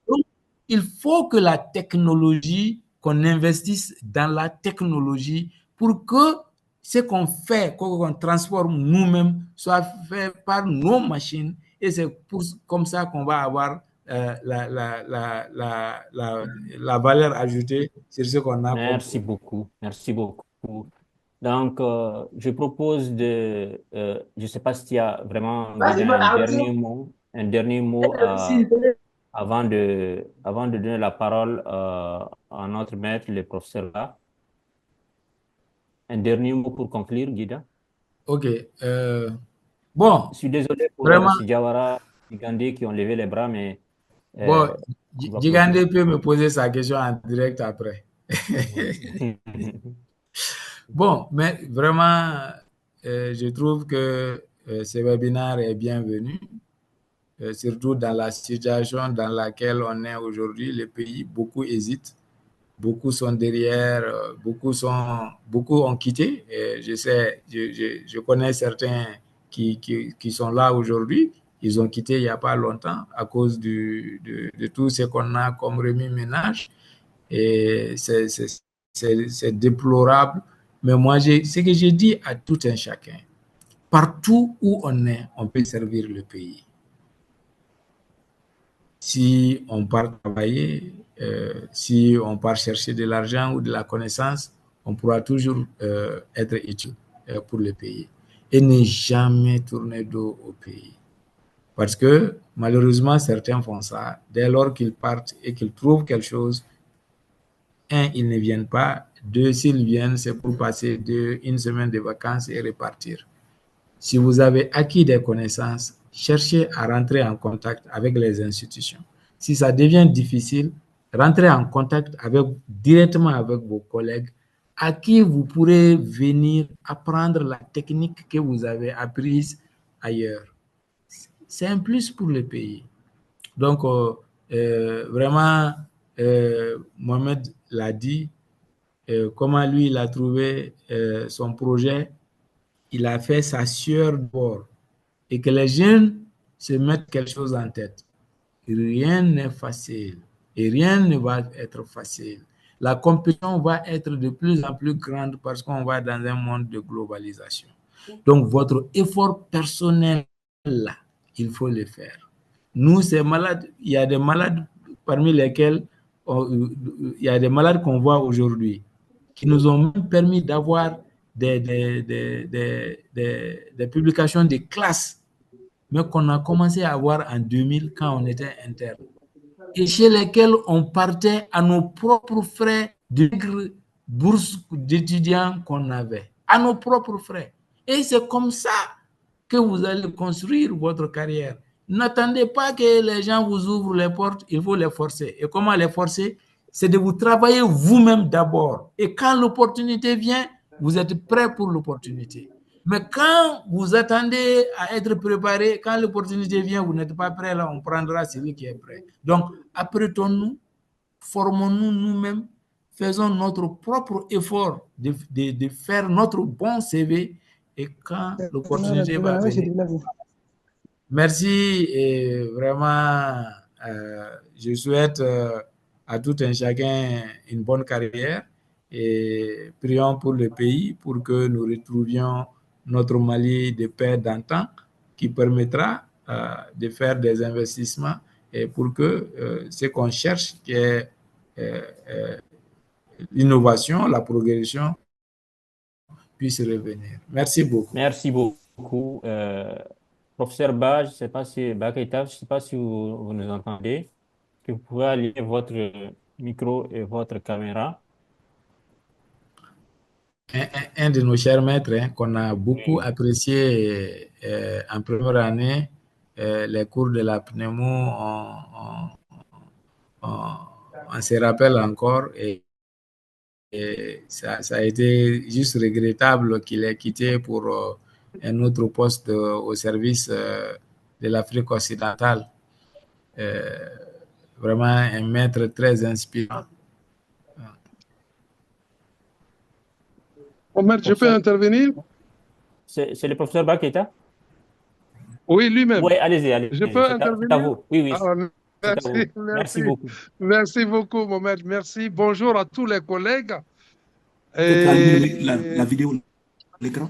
Donc, il faut que la technologie, qu'on investisse dans la technologie pour que ce qu'on fait, qu'on transforme nous-mêmes, soit fait par nos machines. Et c'est comme ça qu'on va avoir la valeur ajoutée sur ce qu'on a. Merci beaucoup. Merci beaucoup. Donc, je propose je ne sais pas s'il y a vraiment un dernier mot avant de donner la parole à notre maître, le professeur là. Un dernier mot pour conclure, Guida. Ok. Bon. Je suis désolé pour Sidjawara, Gigandé qui ont levé les bras, mais... Bon, Gigandé peut me poser sa question en direct après. Bon, mais vraiment, je trouve que ce webinaire est bienvenu, surtout dans la situation dans laquelle on est aujourd'hui. Les pays, beaucoup hésitent, beaucoup sont derrière, beaucoup ont quitté. Et je connais certains qui sont là aujourd'hui. Ils ont quitté il n'y a pas longtemps à cause de tout ce qu'on a comme remis-ménage. Et c'est déplorable. Mais moi, ce que j'ai dit à tout un chacun, partout où on est, on peut servir le pays. Si on part travailler, si on part chercher de l'argent ou de la connaissance, on pourra toujours être utile pour le pays. Et ne jamais tourner dos au pays. Parce que malheureusement, certains font ça. Dès lors qu'ils partent et qu'ils trouvent quelque chose, un, ils ne viennent pas. Deux, s'ils viennent, c'est pour passer une semaine de vacances et repartir. Si vous avez acquis des connaissances, cherchez à rentrer en contact avec les institutions. Si ça devient difficile, rentrez en contact directement avec vos collègues à qui vous pourrez venir apprendre la technique que vous avez apprise ailleurs. C'est un plus pour le pays. Donc, vraiment, Mohamed l'a dit, comment lui, il a trouvé son projet. Il a fait sa sueur d'or et que les jeunes se mettent quelque chose en tête. Rien n'est facile et rien ne va être facile. La compétition va être de plus en plus grande parce qu'on va dans un monde de globalisation. Donc, votre effort personnel, là, il faut le faire. Nous, ces malades, il y a des malades parmi lesquels il y a des malades qu'on voit aujourd'hui qui nous ont même permis d'avoir des publications de classe, mais qu'on a commencé à avoir en 2000 quand on était interne, et chez lesquels on partait à nos propres frais de bourse d'étudiants qu'on avait, à nos propres frais. Et c'est comme ça que vous allez construire votre carrière. N'attendez pas que les gens vous ouvrent les portes, il faut les forcer. Et comment les forcer? C'est de vous travailler vous-même d'abord. Et quand l'opportunité vient, vous êtes prêt pour l'opportunité. Mais quand vous attendez à être préparé, quand l'opportunité vient, vous n'êtes pas prêt, là, on prendra celui qui est prêt. Donc, apprêtons-nous, formons-nous nous-mêmes, faisons notre propre effort de faire notre bon CV et quand l'opportunité va venir. Merci et vraiment, je souhaite à tout un chacun une bonne carrière et prions pour le pays pour que nous retrouvions notre Mali de paix d'antan qui permettra de faire des investissements et pour que ce qu'on cherche, qui est l'innovation, la progression, puisse revenir. Merci beaucoup. Merci beaucoup. Professeur Ba, je ne sais pas si, Ba Keita, je sais pas si vous nous entendez, que vous pouvez allumer votre micro et votre caméra. Un de nos chers maîtres qu'on a beaucoup apprécié en première année, les cours de la pneumo, on se rappelle encore et ça a été juste regrettable qu'il ait quitté pour un autre poste au service de l'Afrique occidentale. Vraiment un maître très inspirant. Omar, je peux intervenir? C'est le professeur Ba Keita? Oui, lui-même. Oui, allez-y, allez-y. Je peux intervenir? C'est à vous. Oui, oui. Merci, merci beaucoup. Merci beaucoup, Mohamed. Merci. Bonjour à tous les collègues. La vidéo, l'écran.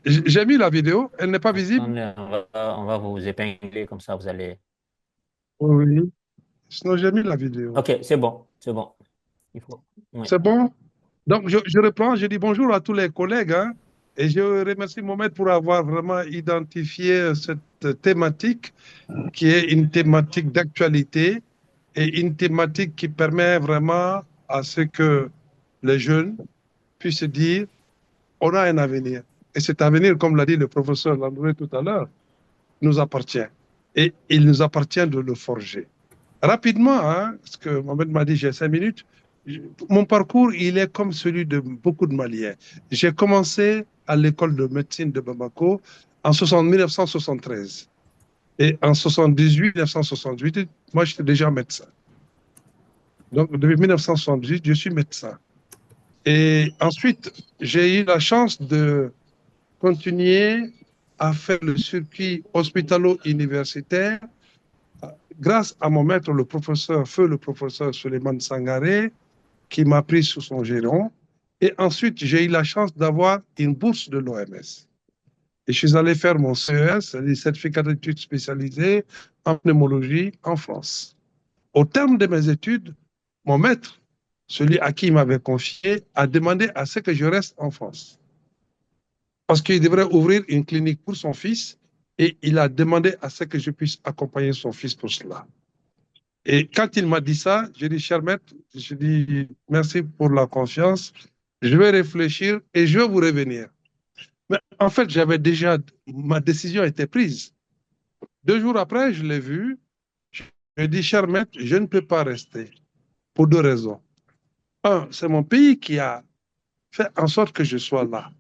J'ai mis la vidéo, elle n'est pas visible. On va vous épingler, comme ça vous allez... Oui, sinon j'ai mis la vidéo. Ok, c'est bon, c'est bon. Ouais. C'est bon? Donc je reprends, je dis bonjour à tous les collègues et je remercie Mohamed pour avoir vraiment identifié cette thématique qui est une thématique d'actualité et une thématique qui permet vraiment à ce que les jeunes puissent dire on a un avenir. Et cet avenir, comme l'a dit le professeur Landré tout à l'heure, nous appartient. Et il nous appartient de le forger. Rapidement, parce que Mohamed m'a dit j'ai 5 minutes, mon parcours, il est comme celui de beaucoup de Maliens. J'ai commencé à l'école de médecine de Bamako en 1973. Et en 1978, moi, j'étais déjà médecin. Donc, depuis 1978, je suis médecin. Et ensuite, j'ai eu la chance de continuer à faire le circuit hospitalo-universitaire grâce à mon maître, le professeur Suleiman Sangaré, qui m'a pris sous son giron. Et ensuite, j'ai eu la chance d'avoir une bourse de l'OMS. Et je suis allé faire mon CES, les certificats d'études spécialisées en pneumologie en France. Au terme de mes études, mon maître, celui à qui il m'avait confié, a demandé à ce que je reste en France. Parce qu'il devrait ouvrir une clinique pour son fils et il a demandé à ce que je puisse accompagner son fils pour cela. Et quand il m'a dit ça, j'ai dit, cher maître, je dis merci pour la confiance, je vais réfléchir et je vais vous revenir. Mais en fait, j'avais déjà, ma décision était prise. 2 jours après, je l'ai vu, je lui ai dit, cher maître, je ne peux pas rester pour 2 raisons. Un, c'est mon pays qui a fait en sorte que je sois là,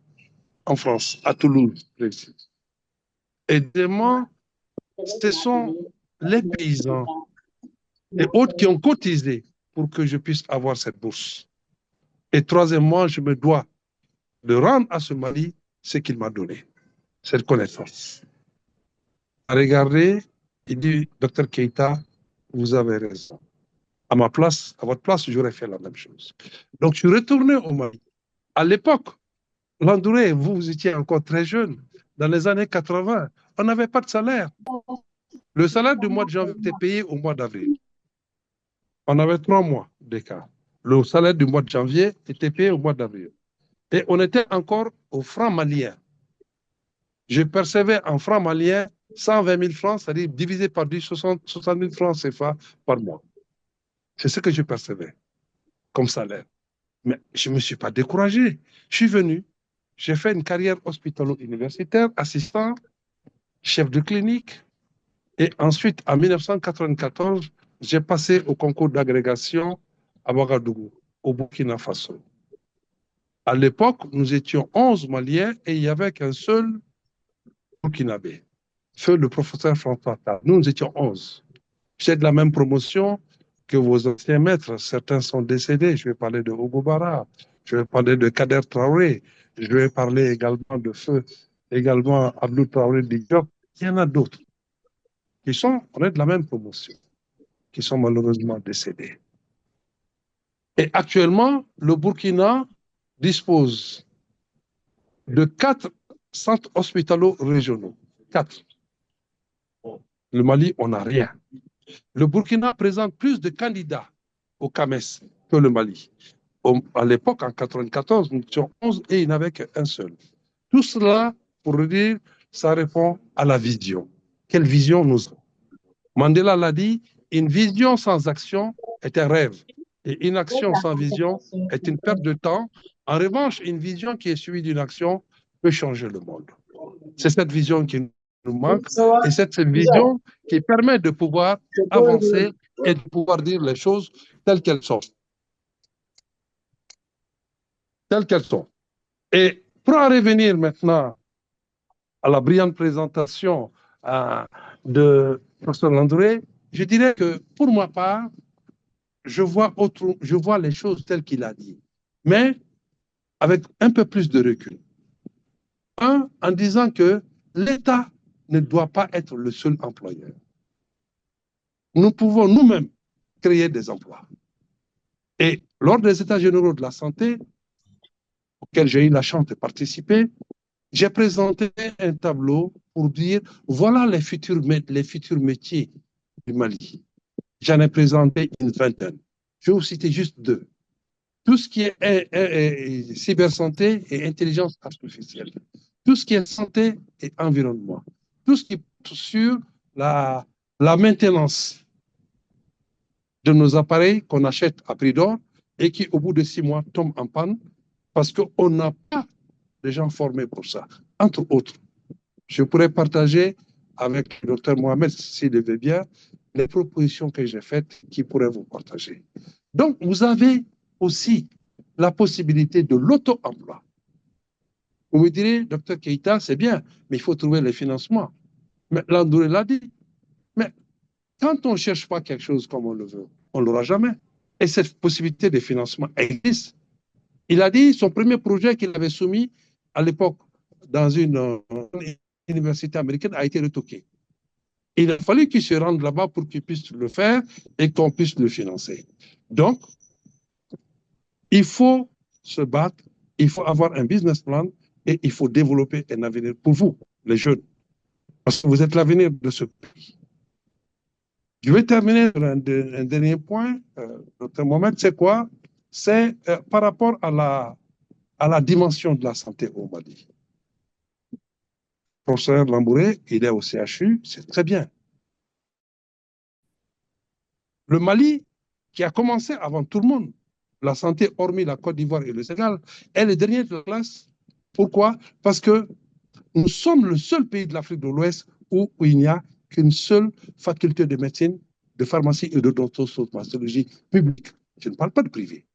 en France, à Toulouse. Et deuxièmement, ce sont les paysans et autres qui ont cotisé pour que je puisse avoir cette bourse. Et troisièmement, je me dois de rendre à ce Mali ce qu'il m'a donné, cette connaissance. Regardez, il dit, docteur Keita, vous avez raison. À ma place, à votre place, j'aurais fait la même chose. Donc, je suis retourné au Mali. À l'époque, Landouré, vous étiez encore très jeune. Dans les années 80, on n'avait pas de salaire. Le salaire du mois de janvier était payé au mois d'avril. On avait 3 mois d'écart. Le salaire du mois de janvier était payé au mois d'avril. Et on était encore au franc malien. Je percevais en franc malien 120 000 francs, c'est-à-dire divisé par 10, 60 000 francs CFA par mois. C'est ce que je percevais comme salaire. Mais je ne me suis pas découragé. Je suis venu, j'ai fait une carrière hospitalo-universitaire, assistant, chef de clinique. Et ensuite, en 1994, j'ai passé au concours d'agrégation à Ouagadougou, au Burkina Faso. À l'époque, nous étions 11 Maliens et il n'y avait qu'un seul Burkinabé, feu le professeur François Tall. Nous étions 11. J'ai de la même promotion que vos anciens maîtres. Certains sont décédés. Je vais parler de Hugo Bara, je vais parler de Kader Traoré, je vais parler également de Feu, également Abdou Traoré Diop. Il y en a d'autres qui sont, on est de la même promotion, qui sont malheureusement décédés. Et actuellement, le Burkina dispose de 4 centres hospitalo régionaux. 4. Le Mali, on n'a rien. Le Burkina présente plus de candidats au CAMES que le Mali. À l'époque, en 1994, nous étions 11 et il n'y avait qu'un seul. Tout cela, pour dire, ça répond à la vision. Quelle vision nous avons? Mandela l'a dit, une vision sans action est un rêve. Et une action sans vision est une perte de temps. En revanche, une vision qui est suivie d'une action peut changer le monde. C'est cette vision qui nous manque et c'est cette vision qui permet de pouvoir avancer et de pouvoir dire les choses telles qu'elles sont. Telles qu'elles sont. Et pour en revenir maintenant à la brillante présentation de professeur Landré, je dirais que pour ma part, je vois les choses telles qu'il a dit, mais avec un peu plus de recul. En disant que l'État ne doit pas être le seul employeur. Nous pouvons nous-mêmes créer des emplois. Et lors des États généraux de la santé, auxquels j'ai eu la chance de participer, j'ai présenté un tableau pour dire voilà les futurs métiers du Mali. J'en ai présenté une vingtaine. Je vais vous citer juste 2. Tout ce qui est cybersanté et intelligence artificielle. Tout ce qui est santé et environnement. Tout ce qui est sur la maintenance de nos appareils qu'on achète à prix d'or et qui, au bout de 6 mois, tombent en panne parce qu'on n'a pas de gens formés pour ça. Entre autres, je pourrais partager avec le docteur Mohamed, s'il le veut bien, les propositions que j'ai faites qui pourraient vous partager. Donc, vous avez aussi la possibilité de l'auto-emploi. Vous me direz, docteur Keïta, c'est bien, mais il faut trouver les financements. Mais Landouré l'a dit. Mais quand on ne cherche pas quelque chose comme on le veut, on ne l'aura jamais. Et cette possibilité de financement existe. Il a dit son premier projet qu'il avait soumis à l'époque dans une université américaine a été retoqué. Il a fallu qu'il se rende là-bas pour qu'il puisse le faire et qu'on puisse le financer. Donc, il faut se battre, il faut avoir un business plan et il faut développer un avenir pour vous, les jeunes. Parce que vous êtes l'avenir de ce pays. Je vais terminer sur un dernier point, Dr Mohamed, c'est quoi? C'est par rapport à la dimension de la santé au Mali. Le professeur Lambouré, il est au CHU, c'est très bien. Le Mali, qui a commencé avant tout le monde, la santé, hormis la Côte d'Ivoire et le Sénégal, est le dernier de la classe. Pourquoi? Parce que nous sommes le seul pays de l'Afrique de l'Ouest où il n'y a qu'une seule faculté de médecine, de pharmacie et de dentostopastologie publique. Je ne parle pas de privé.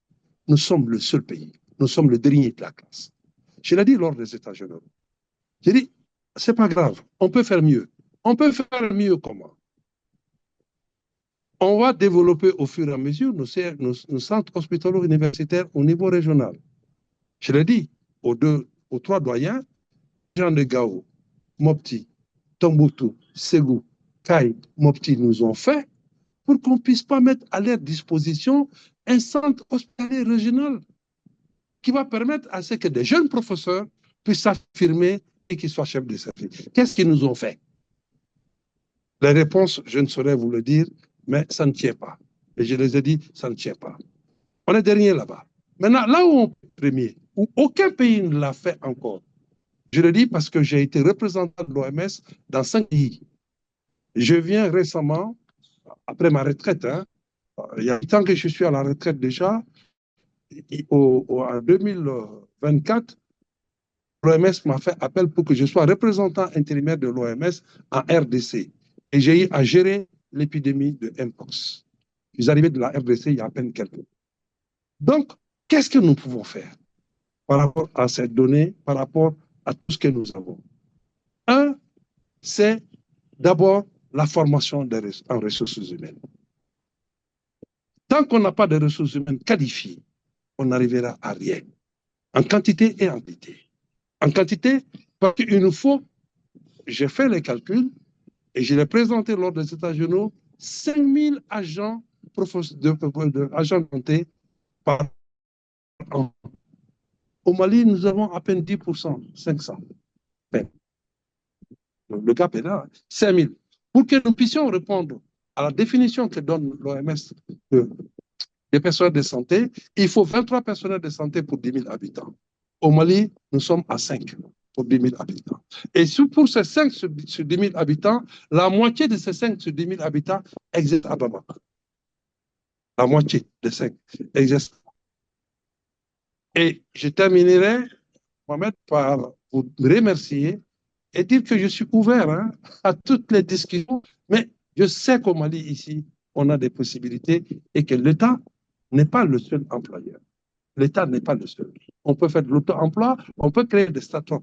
Nous sommes le seul pays. Nous sommes le dernier de la classe. Je l'ai dit lors des États généraux. J'ai dit, c'est pas grave, on peut faire mieux. On peut faire mieux comment? On va développer au fur et à mesure nos centres hospitalo universitaires au niveau régional. Je l'ai dit aux 3 doyens, Jean de Gao, Mopti, Tombouctou, Ségou, Kaï, Mopti nous ont fait pour qu'on ne puisse pas mettre à leur disposition un centre hospitalier régional qui va permettre à ce que des jeunes professeurs puissent s'affirmer et qu'ils soient chefs de service. Qu'est-ce qu'ils nous ont fait? Les réponses, je ne saurais vous le dire, mais ça ne tient pas. Et je les ai dit, ça ne tient pas. On est dernier là-bas. Maintenant, là où on est premier, où aucun pays ne l'a fait encore, je le dis parce que j'ai été représentant de l'OMS dans 5 pays. Je viens récemment, après ma retraite, il y a 8 ans que je suis à la retraite déjà, en 2024, l'OMS m'a fait appel pour que je sois représentant intérimaire de l'OMS en RDC. Et j'ai eu à gérer l'épidémie de Mpox. Je suis arrivé de la RDC il y a à peine quelques mois. Donc, qu'est-ce que nous pouvons faire par rapport à cette donnée, par rapport à tout ce que nous avons? Un, c'est d'abord la formation en ressources humaines. Tant qu'on n'a pas de ressources humaines qualifiées, on n'arrivera à rien. en quantité et en qualité. En quantité, parce qu'il nous faut, j'ai fait les calculs et je l'ai présenté lors des états généraux, 5000 agents agents de santé par an. Au Mali, nous avons à peine 10%, 500. Le gap est là, 5000. Pour que nous puissions répondre à la définition que donne l'OMS des personnels de santé, il faut 23 personnels de santé pour 10 000 habitants. Au Mali, nous sommes à 5 pour 10 000 habitants. Et pour ces 5 sur 10 000 habitants, la moitié de ces 5 sur 10 000 habitants exercent à Bamako. La moitié des 5 exercent. Et je terminerai, Mohamed, par vous remercier et dire que je suis ouvert à toutes les discussions, mais je sais qu'au Mali, ici, on a des possibilités et que l'État n'est pas le seul employeur. L'État n'est pas le seul. On peut faire de l'auto-emploi, on peut créer des start-up.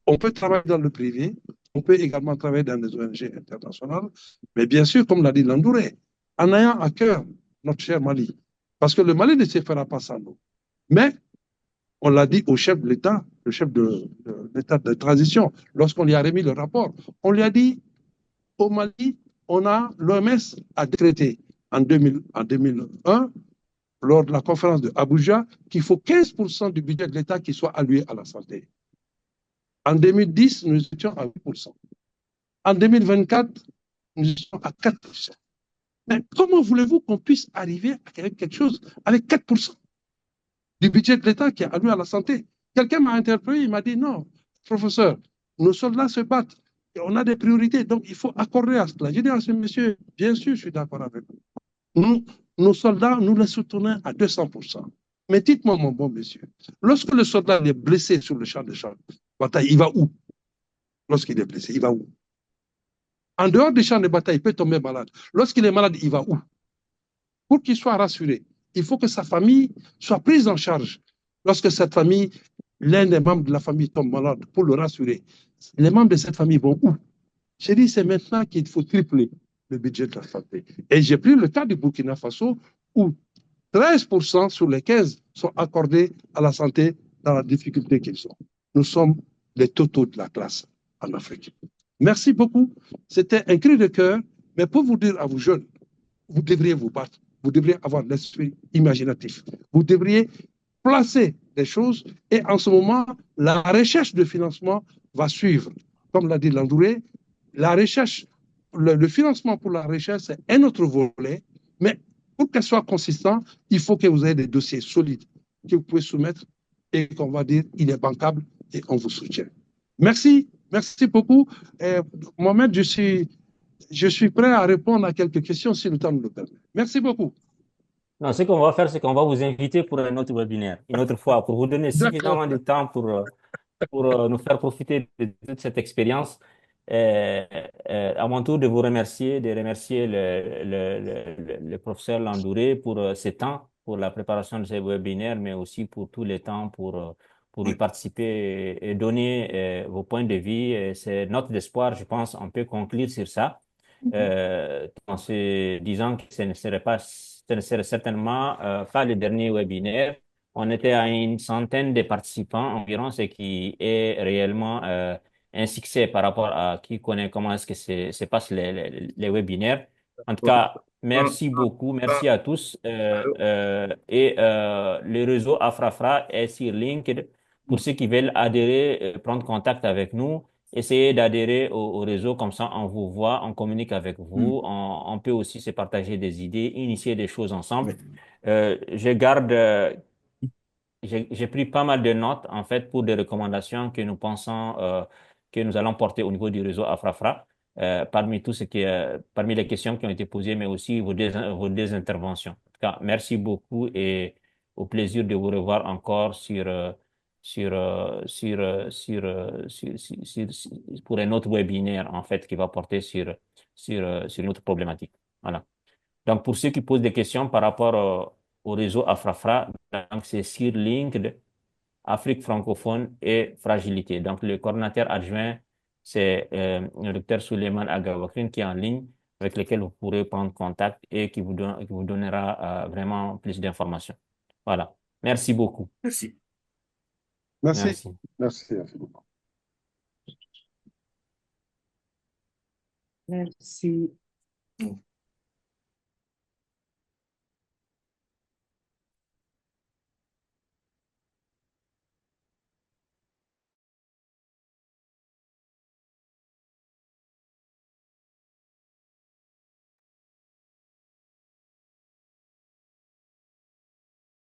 On peut travailler dans le privé, on peut également travailler dans des ONG internationales, mais bien sûr, comme l'a dit Landouré, en ayant à cœur notre cher Mali, parce que le Mali ne se fera pas sans nous. Mais on l'a dit au chef de l'État, le chef de l'État de transition, lorsqu'on lui a remis le rapport, on lui a dit, au Mali, l'OMS a décrété en 2001, lors de la conférence de Abuja, qu'il faut 15% du budget de l'État qui soit alloué à la santé. En 2010, nous étions à 8%. En 2024, nous étions à 4%. Mais comment voulez-vous qu'on puisse arriver à quelque chose avec 4% du budget de l'État qui est alloué à la santé? Quelqu'un m'a interpellé, il m'a dit non, professeur, nos soldats se battent et on a des priorités, donc il faut accorder à cela. J'ai dit à ce monsieur, bien sûr, je suis d'accord avec vous. Nos soldats, nous les soutenons à 200%. Mais dites-moi, mon bon monsieur, lorsque le soldat est blessé sur le champ de bataille, il va où? Lorsqu'il est blessé, il va où? En dehors du champ de bataille, il peut tomber malade. Lorsqu'il est malade, il va où? Pour qu'il soit rassuré, il faut que sa famille soit prise en charge. Lorsque cette famille, l'un des membres de la famille tombe malade, pour le rassurer, les membres de cette famille vont où? J'ai dit, c'est maintenant qu'il faut tripler le budget de la santé. Et j'ai pris le cas du Burkina Faso, où 13% sur les 15 sont accordés à la santé dans la difficulté qu'ils ont. Nous sommes les totaux de la classe en Afrique. Merci beaucoup. C'était un cri de cœur, mais pour vous dire à vous jeunes, vous devriez vous battre. Vous devriez avoir l'esprit imaginatif. Vous devriez placer des choses et en ce moment, la recherche de financement va suivre. Comme l'a dit Landouré, la recherche, le financement pour la recherche, c'est un autre volet, mais pour qu'elle soit consistante, il faut que vous ayez des dossiers solides que vous pouvez soumettre et qu'on va dire il est bancable et on vous soutient. Merci, merci beaucoup. Mohamed, je suis prêt à répondre à quelques questions si le temps nous le permet. Merci beaucoup. Non, ce qu'on va faire, c'est qu'on va vous inviter pour un autre webinaire, une autre fois, pour vous donner suffisamment de temps pour nous faire profiter de toute cette expérience. À mon tour de vous remercier, de remercier le professeur Landouré pour ces temps, pour la préparation de ces webinaires, mais aussi pour tous les temps pour y participer et donner vos points de vue. C'est notre espoir, je pense, on peut conclure sur ça, en se disant que ce ne serait certainement pas le dernier webinaire. On était à une centaine de participants environ, ce qui est réellement un succès par rapport à qui connaît comment est-ce que se passent les webinaires. En tout cas, merci beaucoup, merci à tous. Le réseau Afrafra est sur LinkedIn. Pour ceux qui veulent adhérer, prendre contact avec nous, essayez d'adhérer au réseau, comme ça on vous voit, on communique avec vous, on peut aussi se partager des idées, initier des choses ensemble. J'ai pris pas mal de notes, en fait, pour des recommandations que nous pensons que nous allons porter au niveau du réseau Afrafra, parmi les questions qui ont été posées, mais aussi vos deux interventions. En tout cas, merci beaucoup et au plaisir de vous revoir encore pour un autre webinaire, en fait, qui va porter sur une autre problématique. Voilà. Donc, pour ceux qui posent des questions par rapport au réseau Afrafra, donc c'est sur LinkedIn, Afrique francophone et fragilité. Donc, le coordinateur adjoint, c'est le docteur Souleymane Agawakrin qui est en ligne, avec lequel vous pourrez prendre contact et qui vous donnera vraiment plus d'informations. Voilà. Merci beaucoup. Merci. Merci. Merci. Merci beaucoup. Merci.